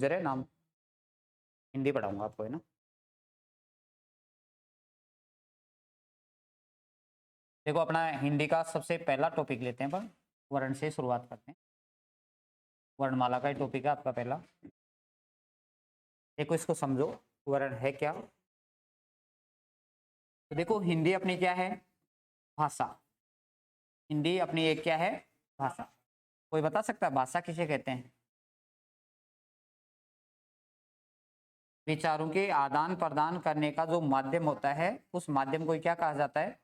जरा नाम हिंदी पढ़ाऊंगा आपको, है ना। देखो अपना हिंदी का सबसे पहला टॉपिक लेते हैं, पर वर्ण से शुरुआत करते हैं। वर्णमाला का ही टॉपिक है आपका पहला। देखो इसको समझो, वर्ण है क्या। तो देखो हिंदी अपनी क्या है, भाषा। हिंदी अपनी एक क्या है, भाषा। कोई बता सकता है भाषा किसे कहते हैं? विचारों के आदान प्रदान करने का जो माध्यम होता है, उस माध्यम को क्या कहा जाता है?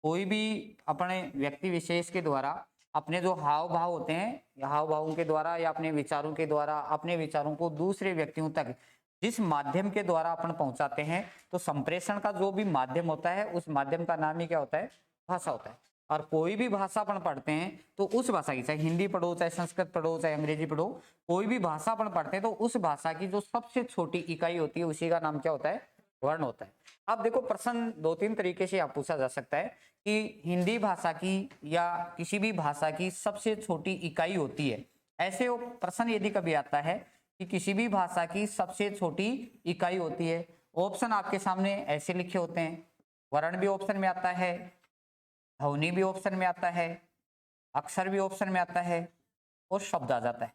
कोई भी अपने व्यक्ति विशेष के द्वारा अपने जो हाव भाव होते हैं, हाव भावों के द्वारा या अपने विचारों के द्वारा अपने विचारों को दूसरे व्यक्तियों तक जिस माध्यम के द्वारा अपन पहुंचाते हैं, तो संप्रेषण का जो भी माध्यम होता है, उस माध्यम का नाम ही क्या होता है? भाषा होता है। और कोई भी भाषा अपन पढ़ते हैं तो उस भाषा की, चाहे हिंदी पढ़ो, चाहे संस्कृत पढ़ो, चाहे अंग्रेजी पढ़ो, कोई भी भाषा अपन पढ़ते हैं तो उस भाषा की जो सबसे छोटी इकाई होती है, उसी का नाम क्या होता है? वर्ण होता है। अब देखो प्रश्न दो तीन तरीके से आप पूछा जा सकता है कि हिंदी भाषा की या किसी भी भाषा की सबसे छोटी इकाई होती है। ऐसे वो प्रश्न यदि कभी आता है कि किसी भी भाषा की सबसे छोटी इकाई होती है, ऑप्शन आपके सामने ऐसे लिखे होते हैं। वर्ण भी ऑप्शन में आता है, ध्वनि भी ऑप्शन में आता है, अक्षर भी ऑप्शन में आता है और शब्द आ जाता है।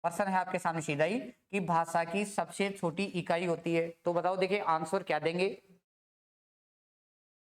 प्रश्न है आपके सामने सीधा ही कि भाषा की सबसे छोटी इकाई होती है। तो बताओ, देखिए आंसर क्या देंगे।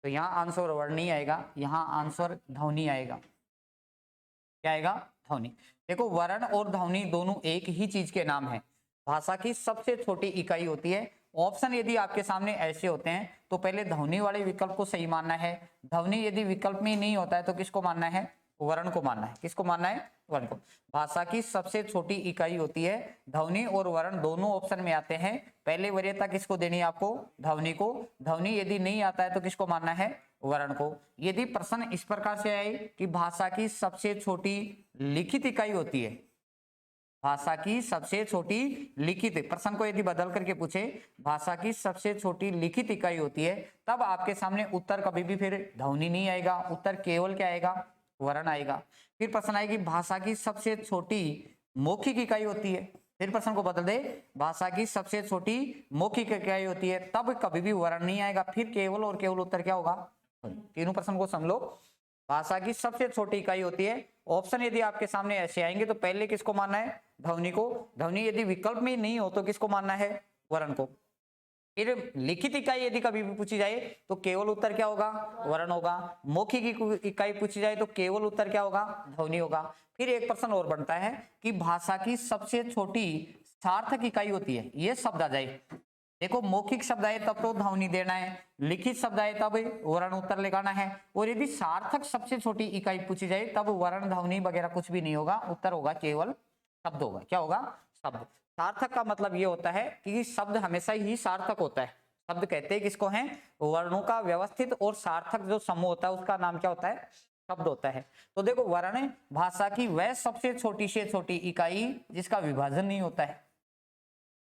तो यहाँ आंसर वर्ण नहीं आएगा, यहाँ आंसर ध्वनि आएगा। क्या आएगा? ध्वनि। देखो वर्ण और ध्वनि दोनों एक ही चीज के नाम है, भाषा की सबसे छोटी इकाई होती है। ऑप्शन यदि आपके सामने ऐसे होते हैं तो पहले ध्वनि वाले विकल्प को सही मानना है। ध्वनि यदि विकल्प में नहीं होता है तो किसको मानना है? वर्ण को मानना है। किसको मानना है? वर्ण को। भाषा की सबसे छोटी इकाई होती है, ध्वनि और वर्ण दोनों ऑप्शन में आते हैं। पहले वरीयता किसको देनी है आपको? ध्वनि को। ध्वनि यदि नहीं आता है तो किसको मानना है? वर्ण को। यदि प्रश्न इस प्रकार से आए कि भाषा की सबसे छोटी लिखित इकाई होती है, भाषा की सबसे छोटी लिखित, प्रश्न को यदि बदल करके पूछे भाषा की सबसे छोटी लिखित इकाई होती है, तब आपके सामने उत्तर कभी भी फिर ध्वनि नहीं आएगा, उत्तर केवल क्या आएगा? वर्ण आएगा। फिर प्रश्न आएगी भाषा की सबसे छोटी मौखिक इकाई होती है, फिर प्रश्न को बदल दे भाषा की सबसे छोटी मौखिक इकाई होती है, तब कभी भी वर्ण नहीं आएगा, फिर केवल और केवल उत्तर क्या होगा? तीनों प्रश्न को समझ लो। भाषा की सबसे छोटी इकाई होती है, ऑप्शन यदि आपके सामने ऐसे आएंगे तो पहले किसको मानना है? ध्वनि को। ध्वनि यदि विकल्प में नहीं हो तो किसको मानना है? वर्ण को। फिर लिखित इकाई यदि कभी भी पूछी जाए तो केवल उत्तर क्या होगा? वर्ण होगा। मौखिक इकाई पूछी जाए तो केवल उत्तर क्या होगा? ध्वनि होगा। फिर एक प्रश्न और बनता है कि भाषा की सबसे छोटी सार्थक इकाई होती है, ये शब्द आ जाए। देखो मौखिक शब्द आए तब तो ध्वनि देना है, लिखित शब्द आए तब वर्ण उत्तर लगाना है, और यदि सार्थक सबसे छोटी इकाई पूछी जाए तब वर्ण ध्वनि वगैरह कुछ भी नहीं होगा, उत्तर होगा केवल शब्द होगा। क्या होगा? शब्द। सार्थक का मतलब ये होता है कि शब्द हमेशा ही सार्थक होता है। शब्द कहते हैं किसको हैं? वर्णों का व्यवस्थित और सार्थक जो समूह होता है उसका नाम क्या होता है? शब्द होता है। तो देखो वर्ण भाषा की वह सबसे छोटी से छोटी इकाई जिसका विभाजन नहीं होता है,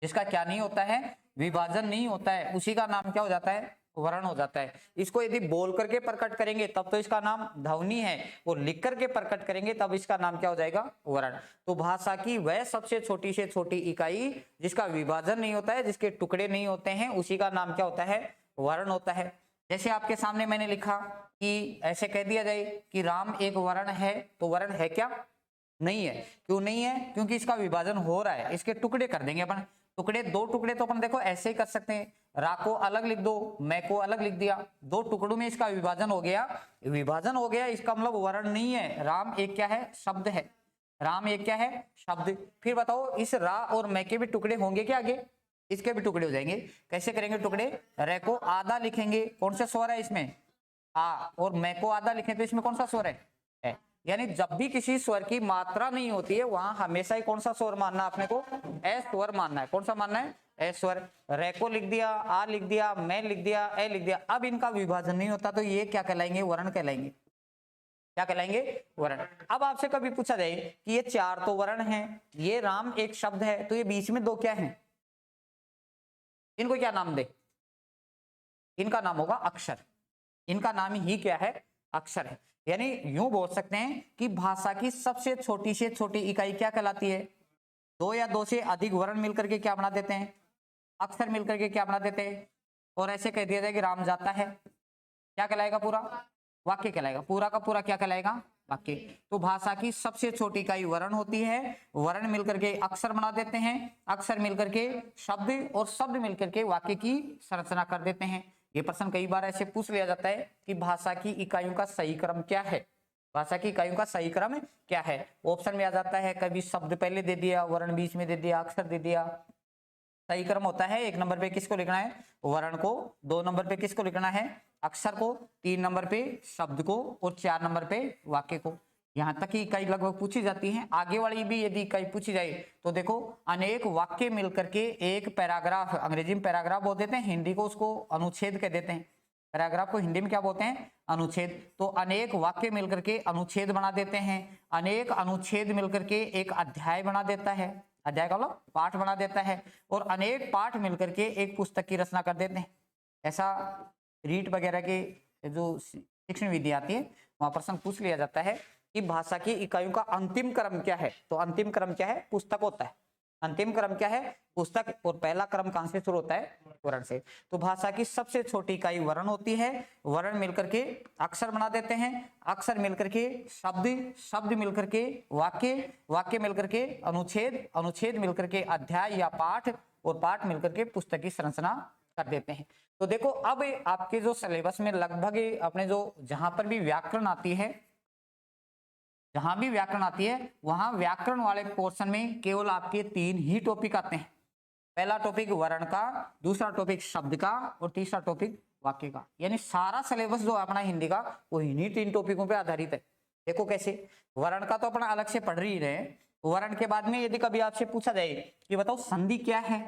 जिसका क्या नहीं होता है? विभाजन नहीं होता है, उसी का नाम क्या हो जाता है? वर्ण हो जाता है। इसको यदि बोल करके प्रकट करेंगे तब तो इसका नाम ध्वनि है, और लिख करके प्रकट करेंगे तब इसका नाम क्या हो जाएगा? वर्ण। तो भाषा की वह सबसे छोटी से छोटी इकाई जिसका विभाजन नहीं होता है, जिसके टुकड़े नहीं होते हैं, उसी का नाम क्या होता है? वर्ण होता है। जैसे आपके सामने मैंने लिखा कि ऐसे कह दिया जाए कि राम एक वर्ण है, तो वर्ण है क्या? नहीं है। क्यों नहीं है? क्योंकि इसका विभाजन हो रहा है, इसके टुकड़े कर देंगे अपन। टुकड़े, दो टुकड़े तो अपन देखो ऐसे ही कर सकते हैं, रा को अलग लिख दो, मैं को अलग लिख दिया, दो टुकड़ों में इसका विभाजन हो गया। विभाजन हो गया इसका मतलब वर्ण नहीं है। राम एक क्या है? शब्द है। राम एक क्या है? शब्द। फिर बताओ इस रा और मैं के भी टुकड़े होंगे क्या आगे? इसके भी टुकड़े हो जाएंगे। कैसे करेंगे टुकड़े? रे को आधा लिखेंगे, कौन सा स्वर है इसमें? आ, और मैं को आधा लिखें तो इसमें कौन सा स्वर है? यानी जब भी किसी स्वर की मात्रा नहीं होती है वहां हमेशा ही कौन सा स्वर मानना है अपने को? ए स्वर मानना है। कौन सा मानना है? ए स्वर। रे को लिख दिया, आ लिख दिया, मैं लिख दिया, ए लिख दिया। अब इनका विभाजन नहीं होता तो ये क्या कहलाएंगे? वर्ण कहलाएंगे। क्या कहलाएंगे? वर्ण। अब आपसे कभी पूछा जाए कि ये चार तो वर्ण है, ये राम एक शब्द है, तो ये बीच में दो क्या है? इनको क्या नाम दे? इनका नाम होगा अक्षर। इनका नाम ही क्या है? अक्षर है। यानी यूं बोल सकते हैं कि भाषा की सबसे छोटी से छोटी इकाई क्या कहलाती है? दो या दो से अधिक वर्ण मिलकर के क्या बना देते हैं, अक्षर मिलकर के क्या बना देते हैं, और ऐसे कह दिया जाए कि राम जाता है, क्या कहलाएगा, पूरा वाक्य कहलाएगा, पूरा का पूरा क्या कहलाएगा, वाक्य। तो भाषा की सबसे छोटी इकाई वर्ण होती है, वर्ण मिलकर के अक्षर बना देते हैं, अक्षर मिलकर के शब्द, और शब्द मिलकर के वाक्य की संरचना कर देते हैं। ये प्रश्न कई बार ऐसे पूछ लिया जाता है कि भाषा की इकाइयों का सही क्रम क्या है, भाषा की इकाइयों का सही क्रम क्या है। ऑप्शन में आ जाता है, कभी शब्द पहले दे दिया, वर्ण बीच में दे दिया, अक्षर दे दिया। सही क्रम होता है, 1 नंबर पे किसको लिखना है, वर्ण को, 2 नंबर पे किसको लिखना है, अक्षर को, 3 नंबर पे शब्द को, और 4 नंबर पे वाक्य को। यहां तक की इकाई लगभग पूछी जाती है। आगे वाली भी यदि इकाई पूछी जाए तो देखो, अनेक वाक्य मिलकर के एक पैराग्राफ, अंग्रेजी में पैराग्राफ बोल देते हैं, हिंदी को उसको अनुच्छेद कह देते हैं। पैराग्राफ को हिंदी में क्या बोलते हैं, अनुच्छेद। तो अनेक वाक्य मिलकर के अनुच्छेद बना देते हैं, अनेक अनुच्छेद मिलकर के एक अध्याय बना देता है, अध्याय का मतलब पाठ बना देता है, और अनेक पाठ मिलकर के एक पुस्तक की रचना कर देते हैं। ऐसा रीट वगैरह के जो शिक्षण विधि आती है वहां प्रश्न पूछ लिया जाता है कि भाषा की इकाइयों का अंतिम क्रम क्या है। तो अंतिम क्रम क्या है, पुस्तक होता है। अंतिम क्रम क्या है, पुस्तक। और पहला क्रम कहां से शुरू होता है, वर्ण से। तो भाषा की सबसे छोटी इकाई वर्ण होती है, वर्ण मिलकर के अक्षर बना देते हैं, अक्षर मिलकर के शब्द, शब्द मिलकर के वाक्य, वाक्य मिलकर के अनुच्छेद, अनुच्छेद मिलकर के अध्याय या पाठ, और पाठ मिलकर के पुस्तक की संरचना कर देते हैं। तो देखो, अब आपके जो सिलेबस में लगभग अपने जो जहां पर भी व्याकरण आती है, जहां भी व्याकरण आती है वहां व्याकरण वाले पोर्शन में केवल आपके 3 ही टॉपिक आते हैं। पहला टॉपिक वर्ण का, दूसरा टॉपिक शब्द का, और तीसरा टॉपिक वाक्य का। यानी सारा सिलेबस जो अपना हिंदी का वो इन्हीं 3 टॉपिकों पे आधारित है। देखो कैसे, वर्ण का तो अपना अलग से पढ़ ही रहे। वर्ण के बाद में यदि कभी आपसे पूछा जाए कि बताओ संधि क्या है,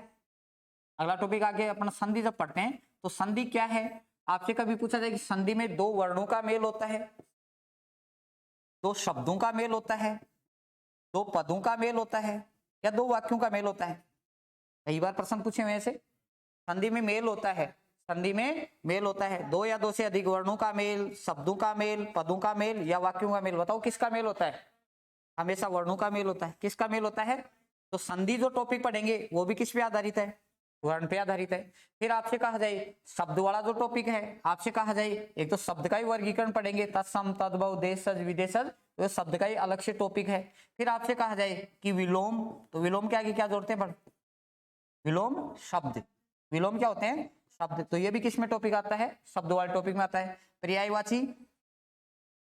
अगला टॉपिक आगे अपना संधि जब पढ़ते हैं तो संधि क्या है, आपसे कभी पूछा जाए कि संधि में 2 वर्णों का मेल होता है, 2 शब्दों का मेल होता है, 2 पदों का मेल होता है, या 2 वाक्यों का मेल होता है। कई बार प्रश्न पूछे हुए ऐसे। संधि में मेल होता है, संधि में मेल होता है 2 या 2 से अधिक वर्णों का मेल, शब्दों का मेल, पदों का मेल, या वाक्यों का मेल। बताओ किसका मेल होता है, हमेशा वर्णों का मेल होता है। किसका मेल होता है, तो संधि जो टॉपिक पढ़ेंगे वो भी किस पे आधारित है, वर्ण पे आधारित है। फिर आपसे कहा जाए शब्द वाला जो टॉपिक है, आपसे कहा जाए एक तो शब्द का ही वर्गीकरण पढ़ेंगे, तत्सम, तद्भव, देशज, विदेशज, तो शब्द का ही अलग से टॉपिक है। फिर आपसे कहा जाए कि विलोम, तो विलोम के आगे क्या जोड़ते हैं, विलोम शब्द, विलोम क्या होते हैं, शब्द। तो ये भी किस में टॉपिक आता है, शब्द वाले टॉपिक में आता है। पर्यायवाची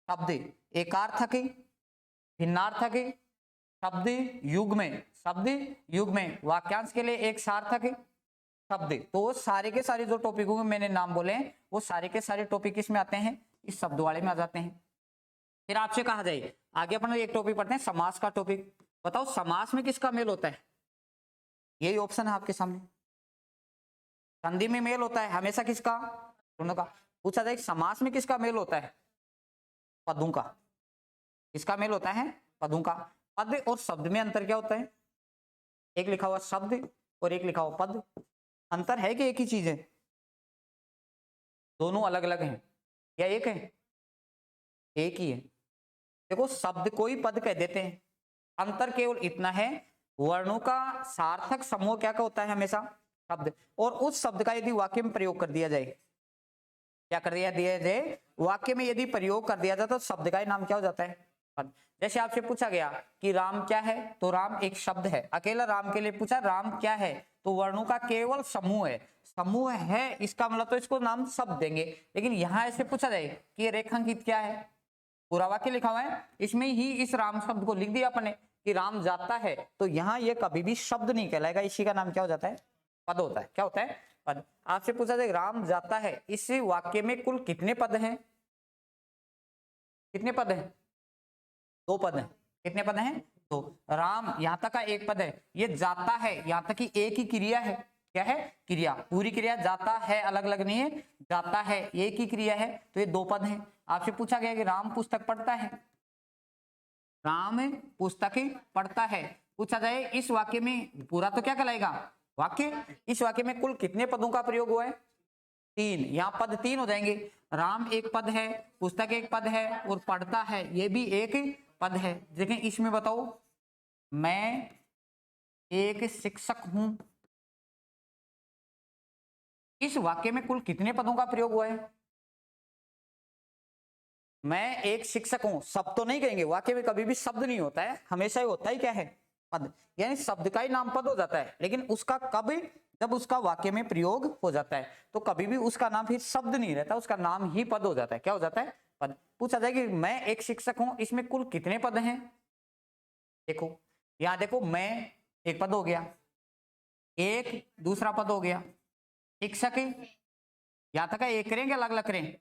शब्द, एकार्थक, भिन्नार्थक, शब्द युग में, शब्द युग में, वाक्यांश के लिए एक सार्थक शब्द। तो वो सारे के सारे जो टॉपिकों में मैंने नाम बोले हैं वो सारे के सारे टॉपिक किस में आते हैं, इस शब्द वाले में आ जाते हैं। फिर आपसे कहा जाए आगे अपन एक टॉपिक पढ़ते हैं, समास का टॉपिक। बताओ समास में किसका मेल होता है, यही ऑप्शन है आपके सामने। संधि में मेल होता है हमेशा किसका, दोनों का। पूछा जाए समास में किसका मेल होता है, पदों का। किसका मेल होता है, पदों का। पद और शब्द में अंतर क्या होता है, एक लिखा हुआ शब्द और एक लिखा हुआ पद। अंतर है कि एक ही चीज है, दोनों अलग अलग हैं या एक है, एक ही है। देखो शब्द को ही पद कह देते हैं, अंतर केवल इतना है, वर्णों का सार्थक समूह क्या होता है, हमेशा शब्द। और उस शब्द का यदि वाक्य में प्रयोग कर दिया जाए, क्या कर दिया जाए, वाक्य में यदि प्रयोग कर दिया जाए तो शब्द का ही नाम क्या हो जाता है, पद। जैसे आपसे पूछा गया कि राम क्या है, तो राम एक शब्द है, अकेला राम के लिए पूछा राम क्या है, तो वर्णों का केवल समूह है, समूह है इसका मतलब तो इसको नाम शब्द देंगे। लेकिन यहां ऐसे पूछा जाए कि रेखांकित क्या है, पूरा वाक्य लिखा हुआ है, इसमें ही इस राम शब्द को लिख दिया अपने कि राम जाता है, तो यहाँ ये कभी भी शब्द नहीं कहलाएगा, इसी का नाम क्या हो जाता है, पद होता है। क्या होता है, पद। आपसे पूछा जाए राम जाता है, इस वाक्य में कुल कितने पद हैं, कितने पद हैं, 2 पद हैं। कितने पद हैं, तो राम यहाँ तक का एक पद है, ये जाता है यहाँ तक की एक ही क्रिया है। क्या है, क्रिया, पूरी क्रिया। जाता है अलग अलग नहीं है, जाता है एक ही क्रिया है, तो ये 2 पद हैं। आपसे पूछा गया कि राम पुस्तक पढ़ता है, राम पुस्तक पढ़ता है। पूछा जाए इस वाक्य में पूरा तो क्या कहलाएगा, वाक्य। इस वाक्य में कुल कितने पदों का प्रयोग हुआ है, 3। यहाँ पद 3 हो जाएंगे, राम एक पद है, पुस्तक एक पद है, और पढ़ता है ये भी एक पद है। देखें इसमें बताओ, मैं एक शिक्षक हूं, इस वाक्य में कुल कितने पदों का प्रयोग हुआ है? मैं एक शिक्षक हूं, शब्द तो नहीं कहेंगे, वाक्य में कभी भी शब्द नहीं होता है, हमेशा ही होता ही क्या है? पद। यानी शब्द का ही नाम पद हो जाता है, लेकिन उसका कब? जब उसका वाक्य में प्रयोग हो जाता है, तो कभी भी उसका नाम फिर शब्द नहीं रहता, उसका नाम ही पद हो जाता है। क्या हो जाता है? पद। पूछा जाए कि मैं एक शिक्षक हूं, इसमें कुल कितने पद हैं? देखो यहां देखो, मैं एक पद हो गया, एक दूसरा पद हो गया, शिक्षक यहां तक एक करेंगे, अलग अलग करें?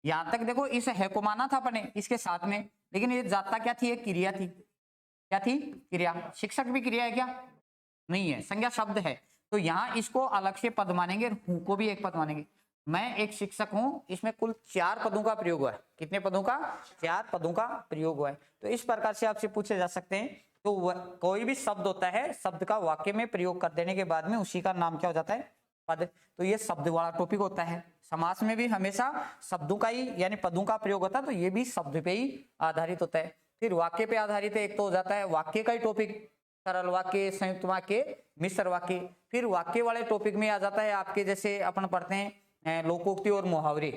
यहां तक देखो, इस है को माना था अपने इसके साथ में, लेकिन ये जाता क्या थी? एक क्रिया थी। क्या थी? क्रिया। शिक्षक भी क्रिया है क्या? नहीं है, संज्ञा शब्द है। तो यहां इसको अलग से पद मानेंगे, हूं को भी एक पद मानेंगे। मैं एक शिक्षक हूं, इसमें कुल 4 पदों का प्रयोग हुआ है। कितने पदों का? 4 पदों का प्रयोग हुआ है। तो इस प्रकार से आपसे पूछे जा सकते हैं। तो कोई भी शब्द होता है, शब्द का वाक्य में प्रयोग कर देने के बाद में उसी का नाम क्या हो जाता है? पद। तो ये शब्द वाला टॉपिक होता है। समास में भी हमेशा शब्दों का ही यानी पदों का प्रयोग होता है, तो ये भी शब्द पे ही आधारित होता है। फिर वाक्य पे आधारित है, एक तो हो जाता है वाक्य का ही टॉपिक, सरल वाक्य, संयुक्त वाक्य, मिश्र वाक्य। फिर वाक्य वाले टॉपिक में आ जाता है आपके, जैसे अपन पढ़ते हैं लोकोक्ति और मुहावरे,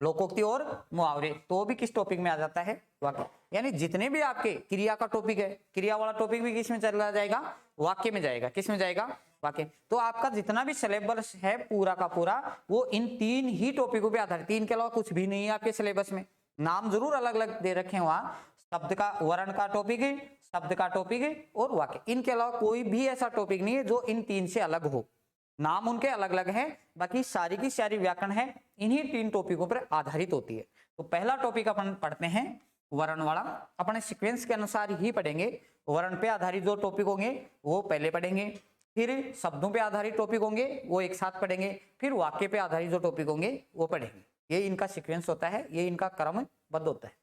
लोकोक्ति और मुहावरे, तो भी किस टॉपिक में आ जाता है? वाक्य। यानी जितने भी आपके क्रिया का टॉपिक है, क्रिया वाला टॉपिक भी किस में चला जाएगा? वाक्य में जाएगा। किस में जाएगा? वाक्य। तो आपका जितना भी सिलेबस है पूरा का पूरा, वो इन 3 ही टॉपिकों पे आधारित, 3 के अलावा कुछ भी नहीं है आपके सिलेबस में। नाम जरूर अलग अलग दे रखे हैं वहां, शब्द का, वर्ण का टॉपिक है, शब्द का टॉपिक है और वाक्य। इनके अलावा कोई भी ऐसा टॉपिक नहीं है जो इन 3 से अलग हो। नाम उनके अलग अलग है, बाकी सारी की सारी व्याकरण है इन्हीं 3 टॉपिकों पर आधारित होती है। तो पहला टॉपिक अपन पढ़ते हैं वर्ण वाला, अपने सीक्वेंस के अनुसार ही पढ़ेंगे। वर्ण पे आधारित जो टॉपिक होंगे वो पहले पढ़ेंगे, फिर शब्दों पे आधारित टॉपिक होंगे वो एक साथ पढ़ेंगे, फिर वाक्य पे आधारित जो टॉपिक होंगे वो पढ़ेंगे। ये इनका सीक्वेंस होता है, ये इनका क्रमबद्ध होता है।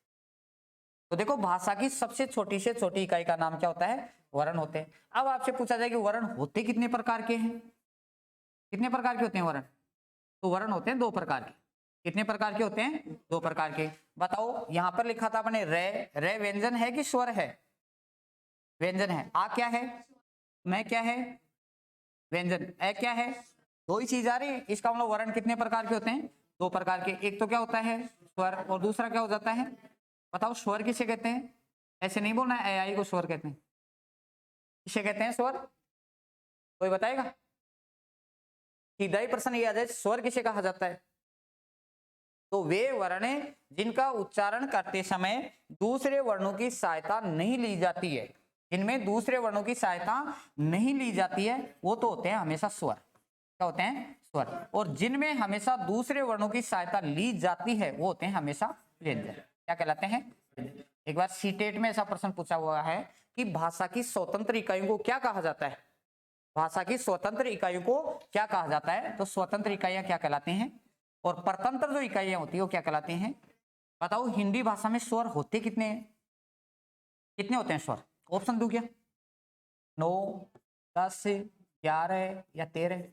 तो देखो, भाषा की सबसे छोटी से छोटी इकाई का नाम क्या होता है? वर्ण होते हैं। अब आपसे पूछा जाए कि वर्ण होते कितने प्रकार के हैं? कितने प्रकार के होते हैं वर्ण? तो वर्ण होते हैं 2 प्रकार के। कितने प्रकार के होते हैं? 2 प्रकार के। बताओ, यहां पर लिखा था अपने रे, रे व्यंजन है कि स्वर है? व्यंजन है। आ क्या है? मैं क्या है? व्यंजन। ए क्या है? 2 ही चीज आ रही है। इसका मतलब वर्ण कितने प्रकार के होते हैं? 2 प्रकार के। एक तो क्या होता है? स्वर, और दूसरा क्या हो जाता है? बताओ, स्वर किसे कहते हैं? ऐसे नहीं बोलना है आई को स्वर कहते हैं। किसे कहते हैं स्वर? कोई बताएगा? सीधा ही प्रश्न ये आ जाए, स्वर किसे कहा जाता है? तो वे वर्ण जिनका उच्चारण करते समय दूसरे वर्णों की सहायता नहीं ली जाती है, जिनमें दूसरे वर्णों की सहायता नहीं ली जाती है, वो तो होते हैं हमेशा स्वर। क्या होते हैं? स्वर। और जिनमें हमेशा दूसरे वर्णों की सहायता ली जाती है वो होते हैं हमेशा व्यंजन। क्या कहलाते हैं? एक बार सीटेट में ऐसा प्रश्न पूछा हुआ है कि भाषा की स्वतंत्र इकाइयों को क्या कहा जाता है? भाषा की स्वतंत्र इकाइयों को क्या कहा जाता है? तो स्वतंत्र इकाइयां क्या कहलाती हैं, और परतंत्र जो इकाइयां होती है वो क्या कहलाती हैं? बताओ, हिंदी भाषा में स्वर होते कितने हैं? कितने होते हैं स्वर? ऑप्शन दूं क्या? 9, 10, 11 या 13?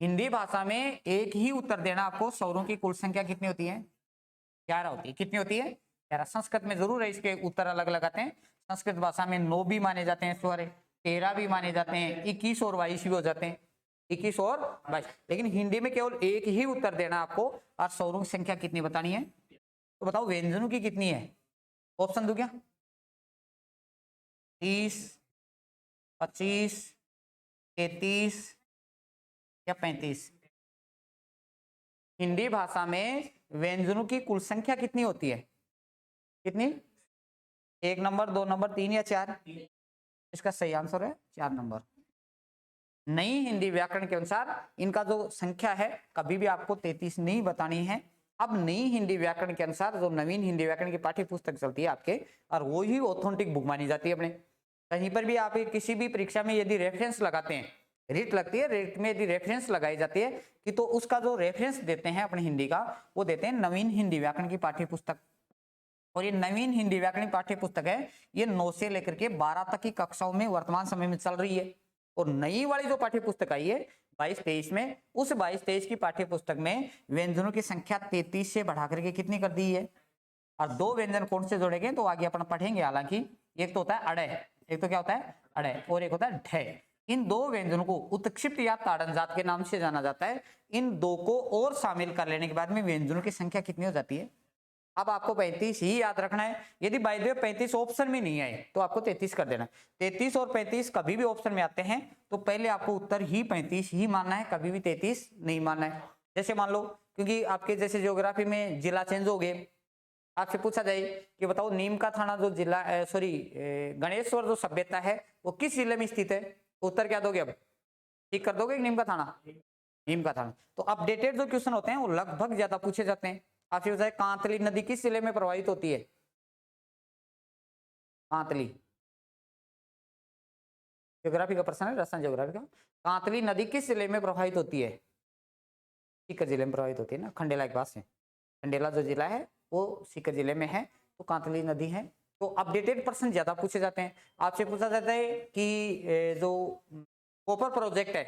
हिंदी भाषा में एक ही उत्तर देना आपको। स्वरों की कुल संख्या कितनी होती है? 11 होती है। कितनी होती है? 11। संस्कृत में जरूर है इसके उत्तर अलग अलग आते हैं। संस्कृत भाषा में 9 भी माने जाते हैं स्वर, 13 भी माने जाते हैं, 21 और 22 भी हो जाते हैं, 21 और 22। लेकिन हिंदी में केवल एक ही उत्तर देना आपको, और स्वरों की संख्या कितनी बतानी है। तो बताओ, व्यंजनों की कितनी है? ऑप्शन दूं क्या? 30, 25, 33 या 35? हिंदी भाषा में व्यंजनों की कुल संख्या कितनी होती है? कितनी? 1 नंबर, 2 नंबर, 3 या 4? इसका सही आंसर है 4 नंबर। नई हिंदी व्याकरण के अनुसार इनका जो संख्या है कभी भी आपको 33 नहीं बतानी है। अब नई हिंदी व्याकरण के अनुसार जो नवीन हिंदी व्याकरण की पाठ्य पुस्तक चलती है आपके, और वो ही ऑथेंटिक बुक मानी जाती है अपने। कहीं पर भी आप किसी भी परीक्षा में यदि रेफरेंस लगाते हैं, रीट लगती है, रीट में यदि रेफरेंस लगाई जाती है कि, तो उसका जो रेफरेंस देते हैं अपने हिंदी का, वो देते हैं नवीन हिंदी व्याकरण की पाठ्य पुस्तक। और ये नवीन हिंदी व्याकरण पाठ्य पुस्तक है, ये 9 से लेकर के 12 तक की कक्षाओं में वर्तमान समय में चल रही है। और नई वाली जो पाठ्य पुस्तक आई है 22-23 में, उस 22-23 की पाठ्य पुस्तक में व्यंजनों की संख्या 33 से बढ़ा करके कितनी कर दी है? और 2 व्यंजन कौन से जोड़े गए तो आगे अपन पढ़ेंगे। हालांकि एक तो होता है अड़य, एक तो क्या होता है अड़य और एक होता है ढय। इन दो व्यंजनों को उत्क्षिप्त या ताड़न जात के नाम से जाना जाता है। इन दो को और शामिल कर लेने के बाद में व्यंजनों की संख्या कितनी हो जाती है? अब आपको 35 ही याद रखना है। यदि बाय द वे 35 ऑप्शन में नहीं आए तो आपको 33 कर देना। 33 और 35 कभी भी ऑप्शन में आते हैं तो पहले आपको उत्तर ही 35 ही मानना है, कभी भी 33 नहीं मानना है। जैसे मान लो, क्योंकि आपके जैसे ज्योग्राफी में जिला चेंज हो गए, आपसे पूछा जाए कि बताओ नीम का थाना जो जिला गणेश्वर जो सभ्यता है वो किस जिले में स्थित है, उत्तर क्या दोगे? अब ठीक कर दोगे नीम का थाना? नीम का थाना। तो अपडेटेड जो क्वेश्चन होते हैं वो लगभग ज्यादा पूछे जाते हैं। आपसे बताए कांतली नदी किस जिले में प्रवाहित होती है? कांतली, ज्योग्राफी का प्रश्न है, राजस्थान ज्योग्राफी का। कांतली नदी किस जिले में प्रवाहित होती है? सीकर जिले में प्रवाहित होती है ना, खंडेला के पास है। खंडेला जो जिला है वो सीकर जिले में है, तो कांतली नदी है। तो अपडेटेड प्रश्न ज्यादा पूछे जाते हैं। आपसे पूछा जाता है कि जो कॉपर प्रोजेक्ट है,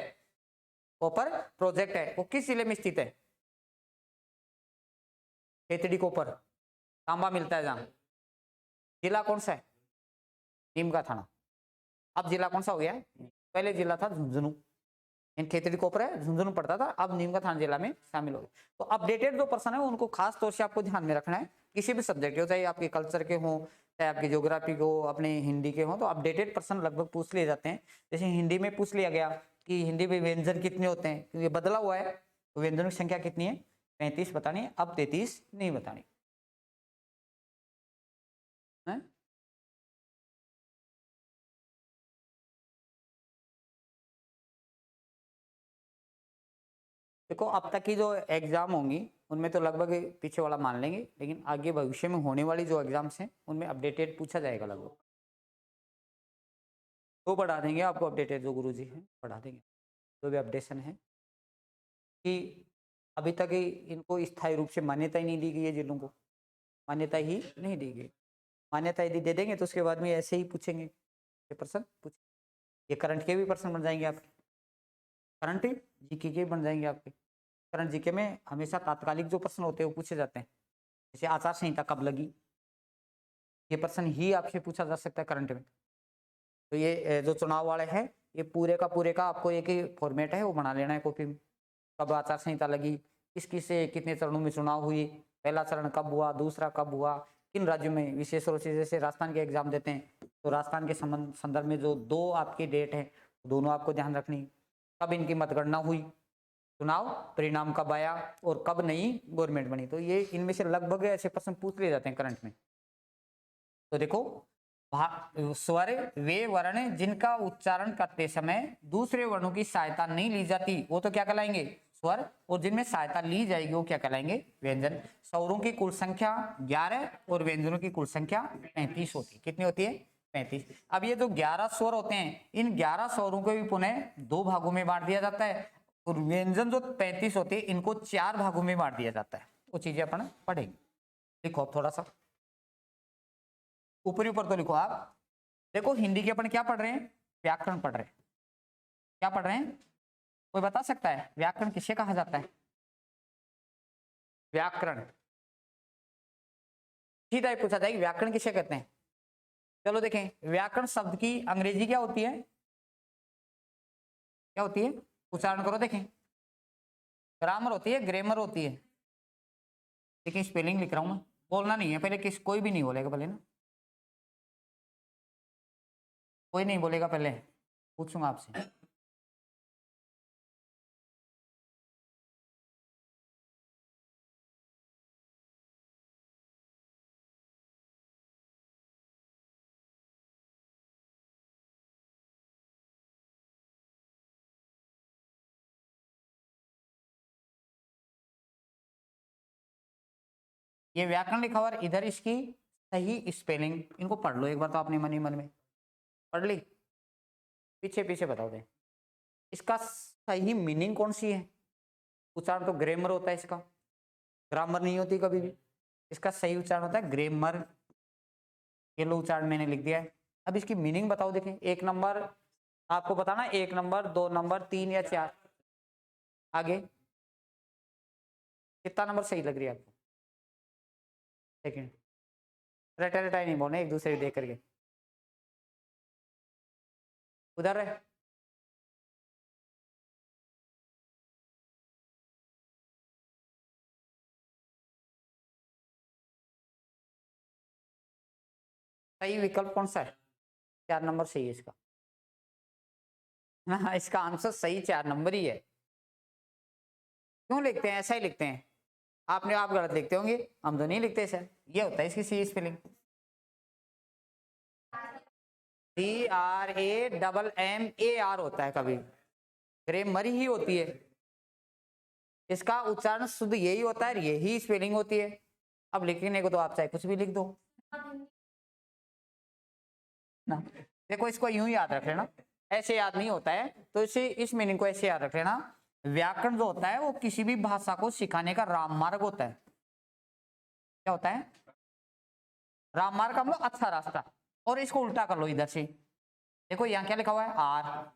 कॉपर प्रोजेक्ट है वो किस जिले में स्थित है? खेतड़ी कॉपर, तांबा मिलता है जहां, जिला कौन सा है? नीम का थाना। अब जिला कौन सा हो गया? पहले जिला था झुंझुनू, खेतड़ी कॉपर है झुंझुनू पड़ता था, अब नीम का थाना जिला में शामिल हो गया। तो अपडेटेड जो पर्सन है उनको खास तौर से आपको ध्यान में रखना है। किसी भी सब्जेक्ट हो, चाहे आपके कल्चर के हो, चाहे आपकी ज्योग्राफी के हो, अपने हिंदी के हो, तो अपडेटेड पर्सन लगभग पूछ लिए जाते हैं। जैसे हिंदी में पूछ लिया गया कि हिंदी में व्यंजन कितने होते हैं, क्योंकि बदला हुआ है, तो व्यंजनों की संख्या कितनी है? 35 बतानी है, अब 33 नहीं बतानी है। देखो अब तक की जो एग्जाम होंगी उनमें तो लगभग पीछे वाला मान लेंगे, लेकिन आगे भविष्य में होने वाली जो एग्जाम्स हैं उनमें अपडेटेड पूछा जाएगा लगभग, तो बढ़ा देंगे आपको अपडेटेड, जो गुरुजी हैं बढ़ा देंगे जो भी अपडेशन है। कि अभी तक ही इनको स्थायी रूप से मान्यता ही नहीं दी गई है, जिलों को मान्यता ही नहीं दी गई। मान्यता यदि दे देंगे तो उसके बाद में ऐसे ही पूछेंगे, ये प्रश्न पूछ, ये करंट के भी प्रश्न बन जाएंगे आपके, करंट जीके के बन जाएंगे आपके। करंट जीके में हमेशा तात्कालिक जो प्रश्न होते हैं वो पूछे जाते हैं, जैसे आचार संहिता कब लगी, ये प्रश्न ही आपसे पूछा जा सकता है करंट में। तो ये जो चुनाव वाले हैं, ये पूरे का आपको एक ही फॉर्मेट है, वो बना लेना है कॉपी में। कब आचार संहिता लगी, किस किस से कितने चरणों में चुनाव हुई, पहला चरण कब हुआ, दूसरा कब हुआ, किन राज्यों में, विशेष रूप से जैसे राजस्थान के एग्जाम देते हैं तो राजस्थान के संदर्भ में जो दो आपकी डेट है दोनों आपको ध्यान रखनी। कब इनकी मतगणना हुई, चुनाव परिणाम कब आया, और कब नई गवर्नमेंट बनी। तो ये इनमें से लगभग ऐसे प्रश्न पूछ लिए जाते हैं करंट में। तो देखो स्वर वे वर्ण जिनका उच्चारण करते समय दूसरे वर्णों की सहायता नहीं ली जाती वो तो क्या कहलाएंगे? स्वर। और जिनमें सहायता ली जाएगी वो क्या कहलाएंगे? व्यंजन। स्वरों की कुल संख्या 11 और व्यंजनों की कुल संख्या 35 होती है। कितनी होती है? 35। अब ये जो 11 स्वर होते हैं, इन 11 स्वरों को भी पुनः दो भागों में बांट दिया जाता है, और व्यंजन जो 35 होते हैं इनको 4 भागों में बांट दिया जाता है। वो चीजें अपन पढ़ेंगे। लिखो अब थोड़ा सा ऊपरी ऊपर तो लिखो आप। देखो हिंदी के अपन क्या पढ़ रहे हैं? व्याकरण पढ़ रहे हैं। क्या पढ़ रहे हैं? कोई बता सकता है व्याकरण किसे कहा जाता है? व्याकरण सीधा ही पूछा जाए व्याकरण किसे कहते हैं। चलो देखें, व्याकरण शब्द की अंग्रेजी क्या होती है? क्या होती है? उच्चारण करो देखें। ग्रामर होती है, ग्रामर होती है। देखिए स्पेलिंग लिख रहा हूं मैं, बोलना नहीं है पहले, किस कोई भी नहीं बोलेगा पहले ना, कोई नहीं बोलेगा पहले, पूछूंगा आपसे। ये व्याकरण लिखा हुआ इधर, इसकी सही स्पेलिंग इनको पढ़ लो एक बार तो अपने मन ही मन में। पढ़ ली? पीछे पीछे बताओ दे इसका सही मीनिंग कौन सी है। उच्चारण तो ग्रामर होता है इसका, ग्रामर नहीं होती कभी भी। इसका सही उच्चारण होता है ग्रामर। ये लो उच्चारण मैंने लिख दिया है। अब इसकी मीनिंग बताओ देखें। एक नंबर आपको बताना, एक नंबर, दो नंबर, तीन या चार, आगे कितना नंबर सही लग रही है आपको? सेकंड, रटा रटाई नहीं बोलना एक दूसरे को देख करके। उधर है। सही विकल्प कौन सा है? 4 नंबर सही है इसका। हाँ, इसका आंसर सही 4 नंबर ही है। क्यों लिखते हैं, ऐसा ही लिखते हैं। आपने आप गलत लिखते होंगे, हम तो नहीं लिखते सर। ये होता है इसकी सी स्पेलिंग, CRAMMAR होता है, कभी ग्रेमर ही होती है। इसका उच्चारण शुद्ध यही होता है, यही स्पेलिंग होती है। अब लिखने को तो आप चाहे कुछ भी लिख दो ना। देखो इसको यूं ही याद रख लेना, ऐसे याद नहीं होता है, तो इसे इस मीनिंग को ऐसे याद रख लेना। व्याकरण जो होता है वो किसी भी भाषा को सिखाने का राममार्ग होता है। क्या होता है? राममार्ग का मतलब अच्छा रास्ता। और इसको उल्टा कर लो इधर से, देखो यहाँ क्या लिखा हुआ है आर,